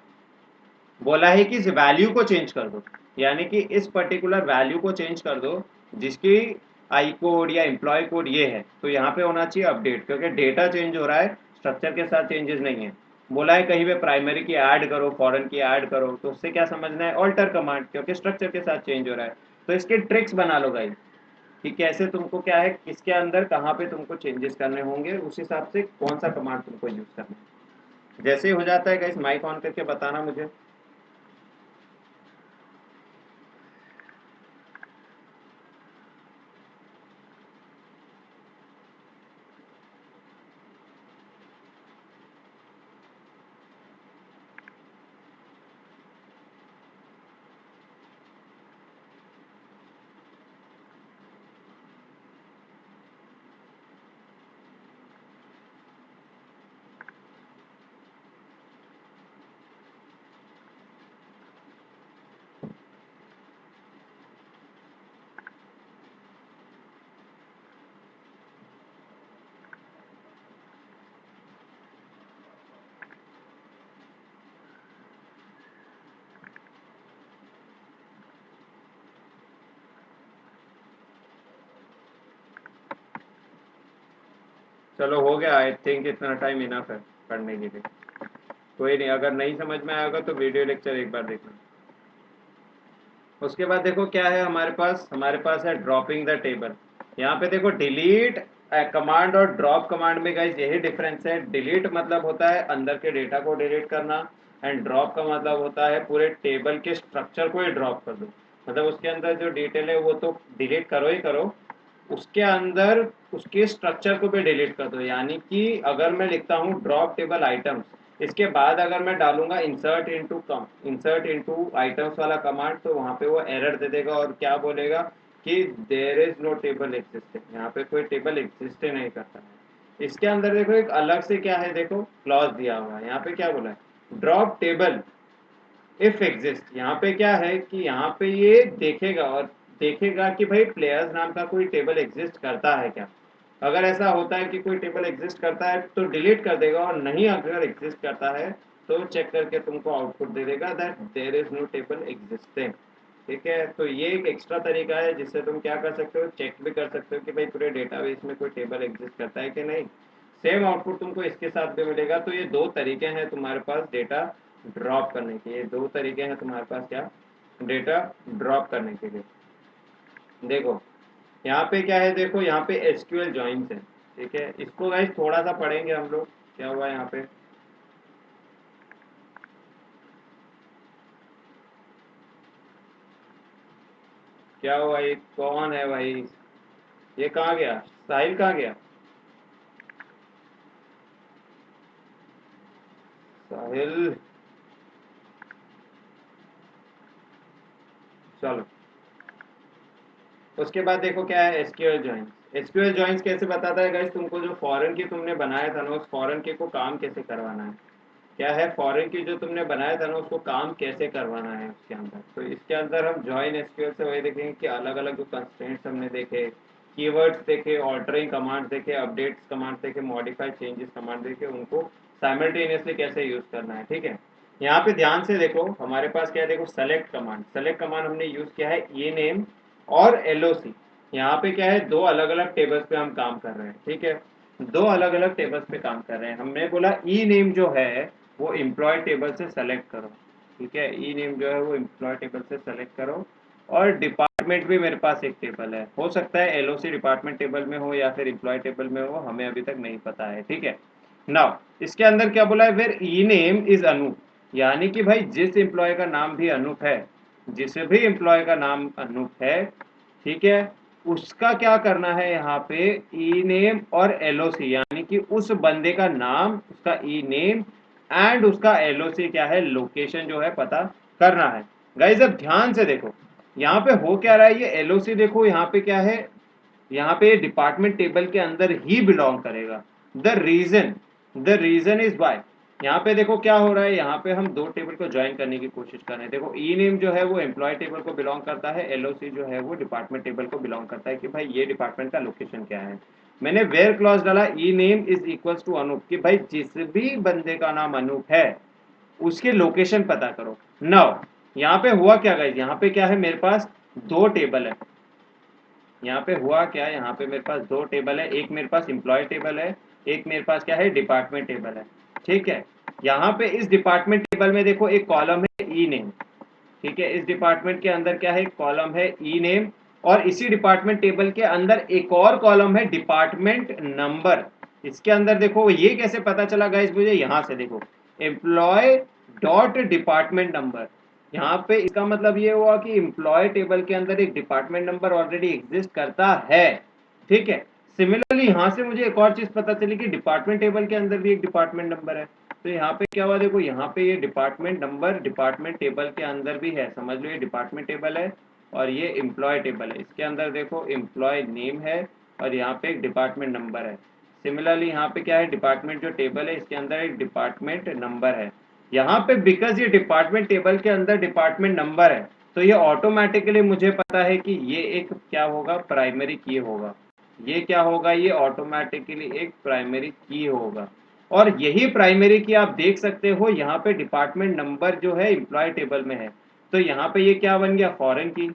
बोला है कि इस वैल्यू को चेंज कर दो, यानी कि इस पर्टिकुलर वैल्यू को चेंज कर दो जिसकी आई कोड या एम्प्लॉय कोड ये है, तो यहाँ पे होना चाहिए अपडेट, क्योंकि डेटा चेंज हो रहा है, स्ट्रक्चर के साथ चेंजेस नहीं है। बोला है कहीं पे प्राइमरी की ऐड करो, फॉरेन की ऐड करो, तो उससे क्या समझना है, ऑल्टर कमांड, क्योंकि स्ट्रक्चर के साथ चेंज हो रहा है। तो इसके ट्रिक्स बना लो गाइस कि कैसे तुमको क्या है, किसके अंदर कहाँ पे तुमको चेंजेस करने होंगे, उस हिसाब से कौन सा कमांड तुमको यूज करना है। जैसे ही हो जाता है गाइस माइक ऑन करके बताना मुझे। चलो हो गया, आई थिंक इतना टाइम इनफ है पढ़ने के लिए। कोई नहीं, अगर नहीं समझ में आएगा तो वीडियो लेक्चर एक बार देखना। उसके बाद देखो क्या है हमारे पास है ड्रॉपिंग द टेबल। यहाँ पे देखो डिलीट कमांड और ड्रॉप कमांड में गाइस यही डिफरेंस है। डिलीट मतलब होता है अंदर के डेटा को डिलीट करना, एंड ड्रॉप का मतलब होता है पूरे टेबल के स्ट्रक्चर को ही ड्रॉप कर दो। मतलब उसके अंदर जो डिटेल है वो तो डिलीट करो ही करो, उसके अंदर उसके स्ट्रक्चर को भी डिलीट कर दो। यानी कि अगर मैं लिखता हूँ ड्रॉप टेबल आइटम्स, इसके बाद अगर मैं डालूंगा इंसर्ट इनटू आइटम्स वाला कमांड, तो वहां पे वो एरर दे देगा और क्या बोलेगा कि there is no table existing, यहाँ पे कोई टेबल एग्जिस्ट नहीं करता है। इसके अंदर देखो एक अलग से क्या है, देखो क्लॉज दिया हुआ है। यहाँ पे क्या बोला है, ड्रॉप टेबल इफ एग्जिस्ट। यहाँ पे क्या है कि यहाँ पे ये देखेगा और देखेगा कि भाई प्लेयर्स नाम का कोई टेबल एग्जिस्ट करता है क्या। अगर ऐसा होता है कि कोई टेबल एग्जिस्ट करता है तो डिलीट कर देगा, और नहीं अगर एग्जिस्ट करता है तो चेक करके तुमको आउटपुट दे देगा that there is no table existing. ठीक है, तो ये एक एक्स्ट्रा तरीका है जिससे तुम क्या कर सकते हो, चेक भी कर सकते हो कि भाई पूरे डेटाबेस में कोई टेबल एग्जिस्ट करता है कि नहीं। सेम आउटपुट तुमको इसके साथ भी मिलेगा। तो ये दो तरीके हैं तुम्हारे पास डेटा ड्रॉप करने के, ये दो तरीके हैं तुम्हारे पास क्या, डेटा ड्रॉप करने के लिए। देखो यहाँ पे क्या है, देखो यहाँ पे एसक्यूएल जॉइंस है। ठीक है, इसको गाइस थोड़ा सा पढ़ेंगे हम लोग। क्या हुआ यहाँ पे, क्या हुआ, ये कौन है भाई, ये कहाँ गया, साहिल कहाँ गया, साहिल। चलो उसके बाद देखो क्या है एसक्यूएल जॉइंस। एसक्यूएल जॉइंस कैसे बताता है गाइस तुमको, जो फॉरेन की तुमने बनाया था ना उस फॉरेन के को काम कैसे करवाना है। क्या है, फॉरेन की जो तुमने बनाया था ना उसको काम कैसे करवाना है उसके अंदर। तो इसके अंदर हम जॉइन एसक्यूएल से वही देखेंगे कि अलग अलग जो कंस्ट्रेंट्स हमने देखे, कीवर्ड्स देखे, ऑल्टरिंग कमांड देखे, अपडेट्स कमांड देखे, मॉडिफाई चेंजेस कमांड देखे, उनको साइमल्टेनियसली कैसे यूज करना है। ठीक है, यहाँ पे ध्यान से देखो हमारे पास क्या है, देखो सेलेक्ट कमांड। सेलेक्ट कमांड हमने यूज किया है ई नेम और एलओसी। यहाँ पे क्या है, दो अलग अलग टेबल्स पे हम काम कर रहे हैं। ठीक है, दो अलग अलग टेबल्स पे काम कर रहे हैं। हमने बोला ई नेम जो है वो एम्प्लॉय टेबल से सेलेक्ट करो। ठीक है, ई नेम जो है वो एम्प्लॉय टेबल से सेलेक्ट करो, और डिपार्टमेंट भी मेरे पास एक टेबल है, हो सकता है एलओसी डिपार्टमेंट टेबल में हो या फिर एम्प्लॉय टेबल में हो, हमें अभी तक नहीं पता है। ठीक है, नाउ इसके अंदर क्या बोला है, where E name is Anoop, यानी कि भाई जिस एम्प्लॉय का नाम भी अनूप है, जिस भी एम्प्लॉय का नाम अनूप है, ठीक है, उसका क्या करना है यहाँ पे, ई नेम और एलओसी, यानी कि उस बंदे का नाम, उसका ई नेम एंड उसका एलओसी क्या है, लोकेशन जो है पता करना है। गाइस अब ध्यान से देखो यहाँ पे हो क्या रहा है, ये एलओसी देखो यहाँ पे क्या है, यहाँ पे डिपार्टमेंट टेबल के अंदर ही बिलोंग करेगा। द रीजन इज वाई, यहाँ पे देखो क्या हो रहा है, यहाँ पे हम दो टेबल को ज्वाइन करने की कोशिश कर रहे हैं। देखो ई नेम जो है वो एम्प्लॉय टेबल को बिलोंग करता है, एलओसी जो है वो डिपार्टमेंट टेबल को बिलोंग करता है कि भाई ये डिपार्टमेंट का लोकेशन क्या है। मैंने वेयर क्लॉज डाला, E name is equals to Anoop, कि भाई जिस भी बंदे का नाम अनूप है उसके लोकेशन पता करो। नाउ यहाँ पे हुआ क्या गाइस, यहाँ पे क्या है, मेरे पास दो टेबल है। यहाँ पे हुआ क्या, यहाँ पे मेरे पास दो टेबल है, एक मेरे पास एम्प्लॉय टेबल है, एक मेरे पास क्या है, डिपार्टमेंट टेबल है। ठीक है, यहाँ पे इस डिपार्टमेंट टेबल में देखो एक कॉलम है ई नेम। ठीक है, इस डिपार्टमेंट के अंदर क्या है, एक कॉलम है ई नेम, और इसी डिपार्टमेंट टेबल के अंदर एक और कॉलम है डिपार्टमेंट नंबर। इसके अंदर देखो ये कैसे पता चला गाइस मुझे, यहाँ से देखो एम्प्लॉय डॉट डिपार्टमेंट नंबर, यहाँ पे इसका मतलब ये हुआ कि एम्प्लॉय टेबल के अंदर एक डिपार्टमेंट नंबर ऑलरेडी एग्जिस्ट करता है। ठीक है, सिमिलरली यहाँ से मुझे एक और चीज पता चली कि डिपार्टमेंट टेबल के अंदर भी एक डिपार्टमेंट नंबर है। तो यहाँ पे क्या हुआ, देखो यहाँ पे ये डिपार्टमेंट नंबर डिपार्टमेंट टेबल के अंदर भी है, समझ लो ये डिपार्टमेंट टेबल है और ये एम्प्लॉय टेबल है। इसके अंदर देखो एम्प्लॉय नेम है और यहाँ पे एक डिपार्टमेंट नंबर है। सिमिलरली यहाँ पे क्या है, डिपार्टमेंट जो टेबल है इसके अंदर एक डिपार्टमेंट नंबर है। यहाँ पे बिकॉज ये डिपार्टमेंट टेबल के अंदर डिपार्टमेंट नंबर है, तो ये ऑटोमेटिकली मुझे पता है कि ये एक क्या होगा, प्राइमरी की होगा। ये क्या होगा, ये ऑटोमेटिकली एक प्राइमरी की होगा। और यही प्राइमरी की आप देख सकते हो यहाँ पे डिपार्टमेंट नंबर जो है एम्प्लॉय टेबल में है, तो यहाँ पे ये क्या बन गया, फॉरेन की।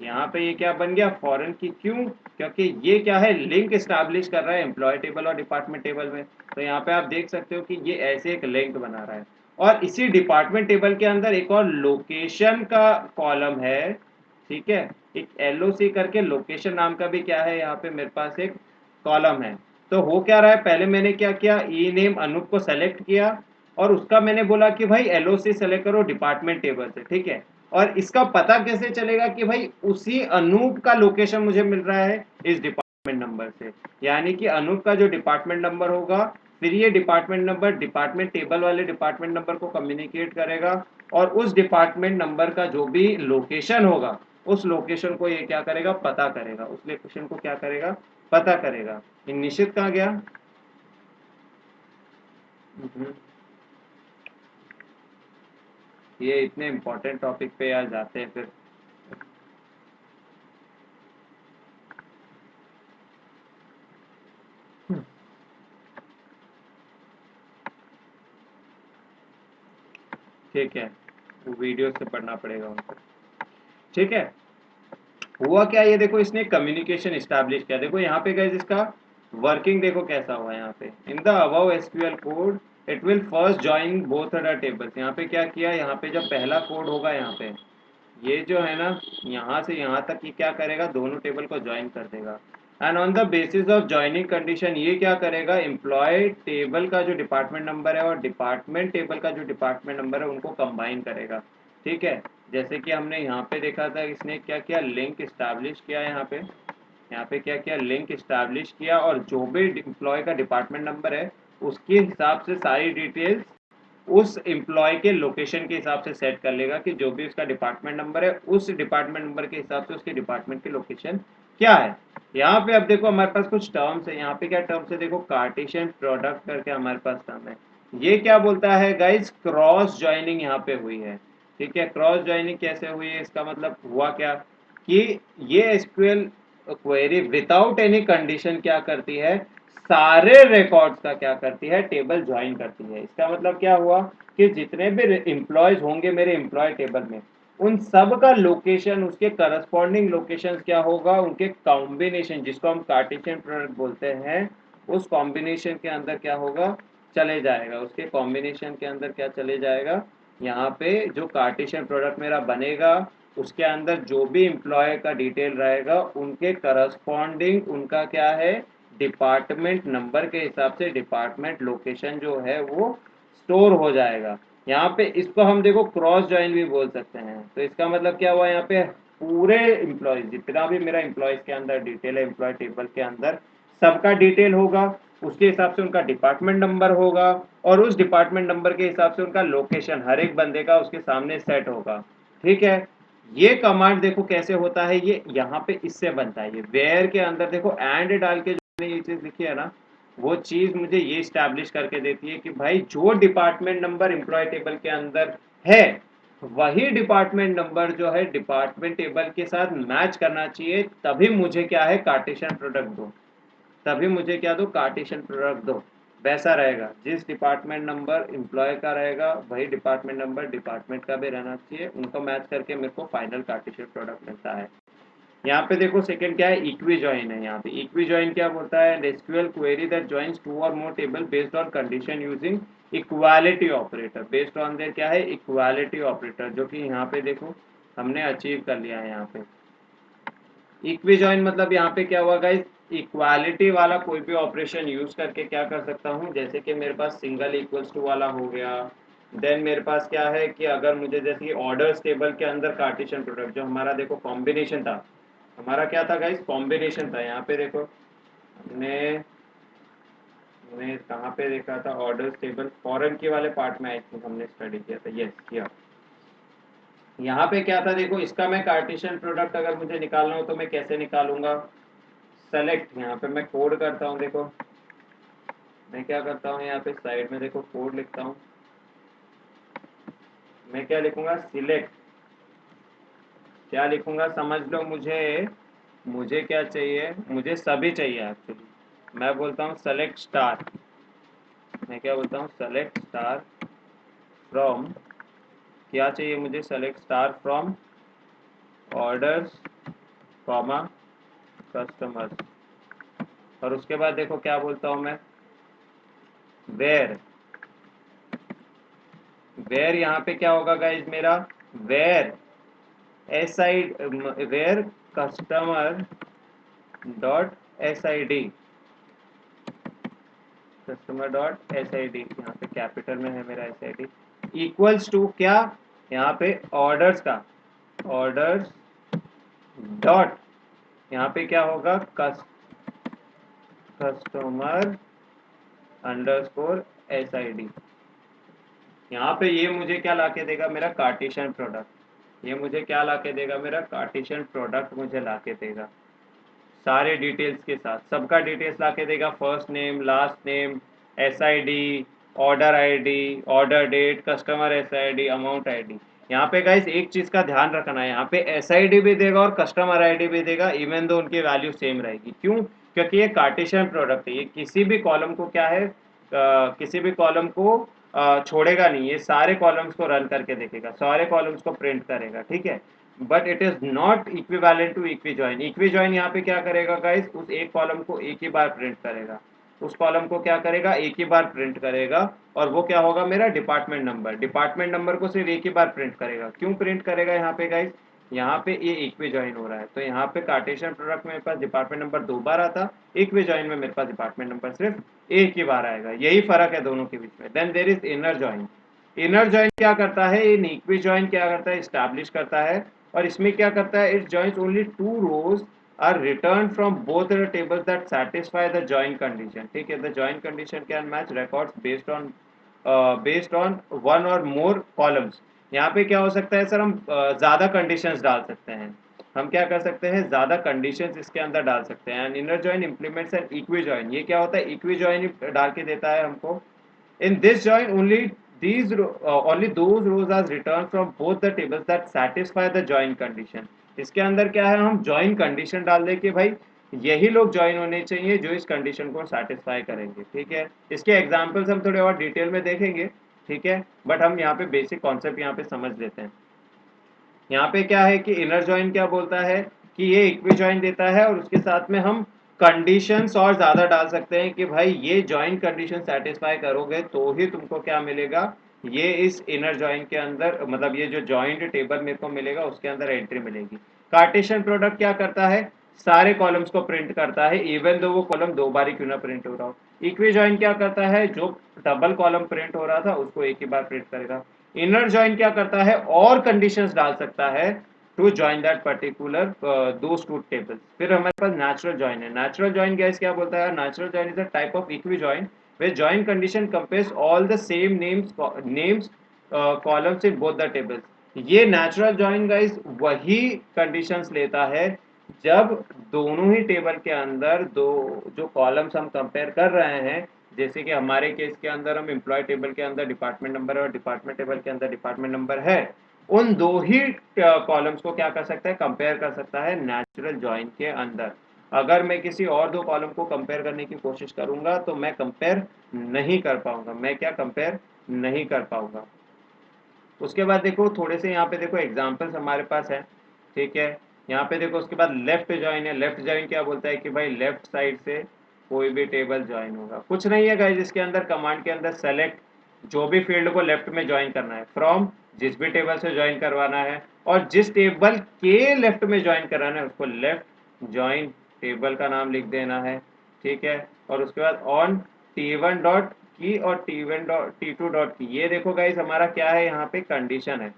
यहाँ पे ये क्या बन गया फॉरेन की, क्यों? क्योंकि ये क्या है, लिंक स्टैब्लिश कर रहा है एम्प्लॉय टेबल और डिपार्टमेंट टेबल में। तो यहाँ पे आप देख सकते हो कि ये ऐसे एक लिंक बना रहा है। और इसी डिपार्टमेंट टेबल के अंदर एक और लोकेशन का कॉलम है, ठीक है, एक LOC करके लोकेशन नाम का भी क्या है यहाँ पे मेरे पास एक कॉलम है। तो हो क्या रहा है, पहले मैंने क्या किया, ई नेम अनूप को सेलेक्ट किया और उसका मैंने बोला कि भाई LOC सेलेक्ट करो डिपार्टमेंट टेबल से, ठीक है। और इसका पता कैसे चलेगा कि भाई उसी अनूप का लोकेशन मुझे मिल रहा है इस डिपार्टमेंट नंबर से, यानी कि अनूप का जो डिपार्टमेंट नंबर होगा, फिर ये डिपार्टमेंट नंबर डिपार्टमेंट टेबल वाले डिपार्टमेंट नंबर को कम्युनिकेट करेगा और उस डिपार्टमेंट नंबर का जो भी लोकेशन होगा उस लोकेशन को ये क्या करेगा, पता करेगा, उस लोकेशन को क्या करेगा, पता करेगा। ये निश्चित कहाँ गया? ये इतने इंपॉर्टेंट टॉपिक पे यार जाते हैं फिर। ठीक है, वीडियो से पढ़ना पड़ेगा उनको, ठीक है। हुआ क्या, ये देखो इसने कम्युनिकेशन इस्टेब्लिश किया। देखो यहाँ पे गाइस इसका वर्किंग देखो कैसा हुआ है। यहाँ पे in the above SQL code it will first join both the tables. यहाँ पे क्या किया, यहाँ पे जब पहला कोड होगा, यहाँ पे ये जो है ना, यहाँ से यहाँ तक ये क्या करेगा, दोनों टेबल को ज्वाइन कर देगा। And on the basis of joining condition ये क्या करेगा, एम्प्लॉय टेबल का जो डिपार्टमेंट नंबर है और डिपार्टमेंट टेबल का जो डिपार्टमेंट नंबर है उनको कंबाइन करेगा, ठीक है। जैसे कि हमने यहाँ पे देखा था, इसने क्या किया, लिंक इस्टेब्लिश किया। यहाँ पे क्या किया, लिंक इस्टेब्लिश किया और जो भी एम्प्लॉय का डिपार्टमेंट नंबर है उसके हिसाब से सारी डिटेल्स उस एम्प्लॉय के लोकेशन के हिसाब से सेट कर लेगा कि जो भी उसका डिपार्टमेंट नंबर है उस डिपार्टमेंट नंबर के हिसाब से उसके डिपार्टमेंट की लोकेशन क्या है। यहाँ पे अब देखो हमारे पास कुछ टर्म्स है। यहाँ पे क्या टर्म्स है, देखो कार्टेशियन प्रोडक्ट करके हमारे पास टर्म है। ये क्या बोलता है गाइज, क्रॉस ज्वाइनिंग यहाँ पे हुई है, ठीक है। क्रॉस ज्वाइनिंग कैसे हुई है, इसका मतलब हुआ क्या कि ये SQL query without any condition क्या करती है, सारे रिकॉर्ड्स का क्या करती है, टेबल ज्वाइन करती है। इसका मतलब क्या हुआ कि जितने भी एम्प्लॉयज होंगे मेरे एम्प्लॉय टेबल में उन सब का लोकेशन, उसके करस्पॉन्डिंग लोकेशन क्या होगा, उनके कॉम्बिनेशन जिसको हम कार्टेशियन प्रोडक्ट बोलते हैं उस कॉम्बिनेशन के अंदर क्या होगा, चले जाएगा। उसके कॉम्बिनेशन के अंदर क्या चले जाएगा, यहाँ पे जो कार्टेशियन प्रोडक्ट मेरा बनेगा उसके अंदर जो भी एम्प्लॉय का डिटेल रहेगा उनके करस्पॉन्डिंग उनका क्या है, डिपार्टमेंट नंबर के हिसाब से डिपार्टमेंट लोकेशन जो है वो स्टोर हो जाएगा। यहाँ पे इसको हम देखो क्रॉस ज्वाइन भी बोल सकते हैं। तो इसका मतलब क्या हुआ, यहाँ पे पूरे एम्प्लॉयज जितना भी मेरा एम्प्लॉयज के अंदर डिटेल है एम्प्लॉय टेबल के अंदर सबका डिटेल होगा, उसके हिसाब से उनका डिपार्टमेंट नंबर होगा और उस डिपार्टमेंट नंबर के हिसाब से उनका लोकेशन हर एक बंदे का उसके सामने सेट होगा, ठीक है। ये कमांड देखो कैसे होता है, ये यहाँ पे इससे बनता है। ये वेयर के अंदर देखो एंड डाल के जो मैंने ये चीज लिखी है ना, वो चीज मुझे ये स्टैब्लिश करके देती है कि भाई जो डिपार्टमेंट नंबर एम्प्लॉय टेबल के अंदर है वही डिपार्टमेंट नंबर जो है डिपार्टमेंट टेबल के साथ मैच करना चाहिए, तभी मुझे क्या है, कार्टेशियन प्रोडक्ट दो, तभी मुझे क्या दो, कार्टेशियन प्रोडक्ट दो। वैसा रहेगा, जिस डिपार्टमेंट नंबर एम्प्लॉय का रहेगा वही डिपार्टमेंट नंबर डिपार्टमेंट का भी रहना चाहिए, उनको मैच करके मेरे को फाइनल कार्टेशियन प्रोडक्ट मिलता है। यहाँ पे देखो सेकंड क्या है, इक्वी ज्वाइन है। यहाँ पे इक्वी ज्वाइन क्या बोलता है, SQL query that joins two और more table based on condition using equality operator, based on their क्या है, इक्वालिटी ऑपरेटर, जो कि यहाँ पे देखो हमने अचीव कर लिया है। यहाँ पे इक्वी ज्वाइन मतलब यहाँ पे क्या हुआ गाइस, इक्वालिटी वाला कोई भी ऑपरेशन यूज करके क्या कर सकता हूँ, जैसे कि मेरे पास सिंगल इक्वल्स टू वाला हो गया। देन मेरे पास क्या है कि अगर मुझे जैसे कि ऑर्डर्स टेबल के अंदर कार्टेशियन प्रोडक्ट जो हमारा देखो कॉम्बिनेशन था, हमारा क्या था गाइस, कॉम्बिनेशन था। यहाँ पे देखो हमने हमने कहाँ पे देखा था, ऑर्डर्स टेबल फॉरेन के वाले पार्ट में आई थिंक हमने स्टडी किया था, यस किया। यहाँ पे क्या था देखो, इसका मैं कार्टेशियन प्रोडक्ट अगर मुझे निकालना हो तो मैं कैसे निकालूंगा, सेलेक्ट, यहाँ पे मैं कोड करता हूँ। देखो मैं क्या करता हूँ, यहाँ पे साइड में देखो कोड लिखता हूँ। मैं क्या लिखूंगा, सिलेक्ट, क्या लिखूंगा समझ लो। मुझे मुझे क्या चाहिए, मुझे सभी चाहिए एक्चुअली। मैं बोलता हूँ सेलेक्ट स्टार, मैं क्या बोलता हूँ, सेलेक्ट स्टार फ्रॉम, क्या चाहिए मुझे, select star from orders comma customers, और उसके बाद देखो क्या बोलता हूँ मैं, वेयर। वेयर यहाँ पे क्या होगा गाइज मेरा, where S I, where customer dot S I D, customer dot S I D, यहाँ पे कैपिटल में है मेरा S I D, equals to क्या, यहाँ पे ऑर्डर्स का, ऑर्डर्स डॉट, यहाँ पे क्या होगा, customer underscore S I D. यहाँ पे ये मुझे क्या लाके देगा, मेरा कार्टेशियन प्रोडक्ट। ये मुझे क्या लाके देगा, मेरा कार्टेशियन प्रोडक्ट मुझे लाके देगा सारे डिटेल्स के साथ, सबका डिटेल्स लाके देगा, first name, last name, S I D, order date, customer S I D, amount I D. यहाँ पे गाइस एक चीज का ध्यान रखना है, यहाँ पे एस आई डी भी देगा और कस्टमर आई डी भी देगा, इवन दो उनकी वैल्यू सेम रहेगी। क्यों? क्योंकि ये कार्टेशियन प्रोडक्ट है, ये किसी भी कॉलम को क्या है, किसी भी कॉलम को छोड़ेगा नहीं, ये सारे कॉलम्स को रन करके देखेगा, सारे कॉलम्स को प्रिंट करेगा, ठीक है। But it is not equivalent to equi join. Equi join यहाँ पे क्या करेगा गाइस, उस एक कॉलम को एक ही बार प्रिंट करेगा, उस कॉलम को क्या करेगा, एक ही बार प्रिंट करेगा, और वो क्या होगा, मेरा डिपार्टमेंट नंबर। डिपार्टमेंट नंबर को सिर्फ एक ही बार प्रिंट करेगा। क्यों प्रिंट करेगा यहाँ पे गाइस, यहाँ पे ये इक्वी ज्वाइन हो रहा है, तो यहाँ पे कार्टेशियन प्रोडक्ट में मेरे पास डिपार्टमेंट नंबर 2 बार आता, इक्वी ज्वाइन में मेरे पास डिपार्टमेंट नंबर सिर्फ एक ही बार आएगा, यही फर्क है दोनों के बीच में। Then there is inner join. Inner join क्या करता है, इन इक्वी ज्वाइन क्या करता है, इस्टेब्लिश करता है, और इसमें क्या करता है, it joins only 2 rows are return from both the tables that satisfy the join condition, ठीक है। The join condition can match records based on one or more columns. यहाँ पे क्या हो सकता है सर, हम ज्यादा कंडीशंस डाल सकते हैं, हम क्या कर सकते हैं, ज्यादा कंडीशंस इसके अंदर डाल सकते हैं। And inner join implements an equi join. ये क्या होता है, इक्वी जॉइन डाल के देता है हमको। In this join, only those rows are returned from both the tables that satisfy the join condition. इसके अंदर क्या है, हम join condition डाल दे कि भाई यही लोग join होने चाहिए जो इस condition को satisfy करेंगे, ठीक है। इसके examples हम थोड़े और डिटेल में देखेंगे, ठीक है, बट हम यहाँ पे बेसिक कॉन्सेप्ट यहाँ पे समझ लेते हैं। यहाँ पे क्या है कि इनर जॉइन क्या बोलता है कि ये इक्वी जॉइन देता है, और उसके साथ में हम कंडीशंस और ज्यादा डाल सकते हैं कि भाई ये जॉइन कंडीशन सेटिस्फाई करोगे तो ही तुमको क्या मिलेगा, ये इस इनर जॉइन के अंदर, मतलब ये जो जॉइंट टेबल मेरे को मिलेगा उसके अंदर एंट्री मिलेगी। कार्टेशियन प्रोडक्ट क्या करता है, सारे कॉलम्स को प्रिंट करता है, इवन दो वो कॉलम 2 बार ही क्यों ना प्रिंट हो रहा हो। इक्वी जॉइन क्या करता है, जो डबल कॉलम प्रिंट हो रहा था उसको एक ही बार प्रिंट करेगा। इनर जॉइन क्या करता है, और कंडीशंस डाल सकता है to join that particular those two tables. फिर हमारे पास नेचुरल जॉइन है। नेचुरल जॉइन गाइस क्या बोलता है, natural join is a type of equi join where join condition compares all the same names columns in both the tables। ये natural join guys वही conditions लेता है जब दोनों ही टेबल के अंदर दो जो कॉलम्स हम कंपेयर कर रहे हैं, जैसे कि हमारे केस के अंदर हम एम्प्लॉय टेबल के अंदर डिपार्टमेंट नंबर और डिपार्टमेंट टेबल के अंदर डिपार्टमेंट नंबर है, उन दो ही कॉलम्स को क्या कर सकता है, कंपेयर कर सकता है नेचुरल जॉइन के अंदर। अगर मैं किसी और दो कॉलम को कंपेयर करने की कोशिश करूंगा तो मैं कंपेयर नहीं कर पाऊंगा, मैं क्या कंपेयर नहीं कर पाऊंगा। उसके बाद देखो थोड़े से यहाँ पे देखो एग्जांपल्स हमारे पास है, ठीक है। यहाँ पे देखो उसके बाद लेफ्ट जॉइन है। लेफ्ट जॉइन क्या बोलता है कि भाई लेफ्ट साइड से कोई भी टेबल ज्वाइन होगा, कुछ नहीं है गाइस इसके अंदर, कमांड के अंदर सेलेक्ट जो भी फील्ड को लेफ्ट में ज्वाइन करना है, फ्रॉम जिस भी टेबल से ज्वाइन करवाना है, और जिस टेबल के लेफ्ट में ज्वाइन कराना है उसको लेफ्ट ज्वाइन टेबल का नाम लिख देना है, ठीक है। और उसके बाद ऑन T1 डॉट की और T1 डॉट T2 डॉट की। ये देखो गाइस हमारा क्या है, यहाँ पे कंडीशन है,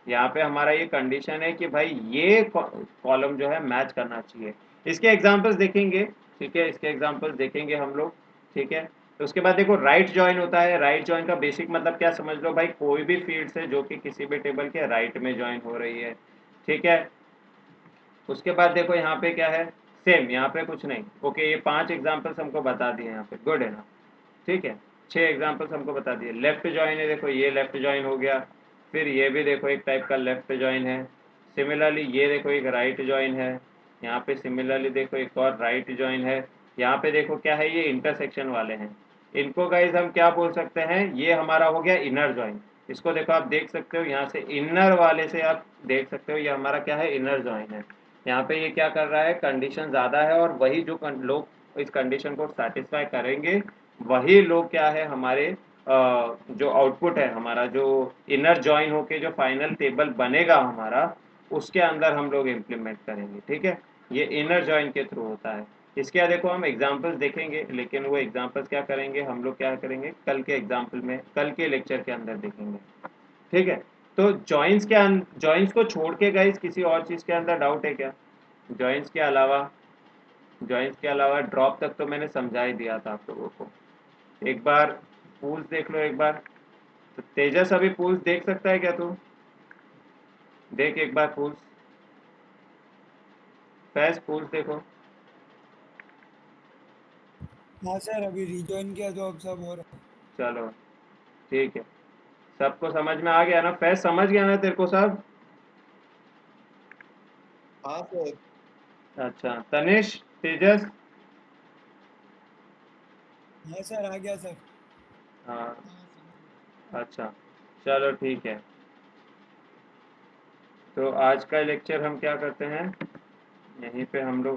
यहाँ पे हमारा ये कंडीशन है कि भाई ये कॉलम जो है मैच करना चाहिए। इसके एग्जांपल्स देखेंगे, ठीक है, इसके एग्जांपल्स देखेंगे हम लोग, ठीक है। तो उसके बाद देखो राइट जॉइन होता है। राइट जॉइन का बेसिक मतलब क्या समझ लो भाई, कोई भी फील्ड से जो कि किसी भी टेबल के राइट में ज्वाइन हो रही है, ठीक है। उसके बाद देखो यहाँ पे क्या है, सेम, यहाँ पे कुछ नहीं। ओके, ये 5 एग्जांपल्स हमको बता दिए यहाँ पे, गुड है ना, ठीक है। 6 एग्जांपल्स हमको बता दिए। लेफ्ट जॉइन है, देखो ये लेफ्ट जॉइन हो गया, फिर ये भी देखो एक टाइप का लेफ्ट जॉइन है। सिमिलरली ये देखो एक राइट जॉइन है, यहाँ पे सिमिलरली देखो एक और राइट जॉइन है। यहाँ पे देखो क्या है, ये इंटरसेक्शन वाले हैं, इनको गाइज हम क्या बोल सकते हैं, ये हमारा हो गया इनर जॉइन। इसको देखो, आप देख सकते हो यहाँ से इनर वाले से आप देख सकते हो, ये हमारा क्या है, इनर जॉइन है। यहाँ पे ये क्या कर रहा है, कंडीशन ज़्यादा है, और वही जो लोग इस कंडीशन को सेटिस्फाई करेंगे वही लोग क्या है हमारे जो आउटपुट है हमारा, जो इनर जॉइन होके जो फाइनल टेबल बनेगा हमारा, उसके अंदर हम लोग इम्प्लीमेंट करेंगे। ठीक है, ये इनर जॉइन के थ्रू होता है। इसके यहाँ देखो हम एग्जांपल्स देखेंगे, लेकिन वो एग्जांपल्स क्या करेंगे हम लोग, क्या करेंगे कल के एग्जांपल में, कल के लेक्चर के अंदर देखेंगे। ठीक है, तो जॉइंस को छोड़ के गाइस किसी और चीज़ के अंदर डाउट है क्या? जॉइंस के अलावा ड्रॉप तक तो मैंने समझा ही दिया था आप लोगों को। एक बार पूल्स देख लो एक बार। तो तेजस अभी पूल्स देख सकता है क्या तू? देख एक बार पूल्स, फैज पूल्स देखो। हाँ सर, अभी रिजॉइन किया तो अब सब हो रहा है। चलो ठीक है, सबको समझ में आ गया ना? फैज समझ गया ना तेरे को सब? हाँ सर। अच्छा तनिष, तेजस? हाँ सर, आ गया सर। हाँ अच्छा, चलो ठीक है। तो आज का लेक्चर हम क्या करते हैं, यहीं पे हम लोग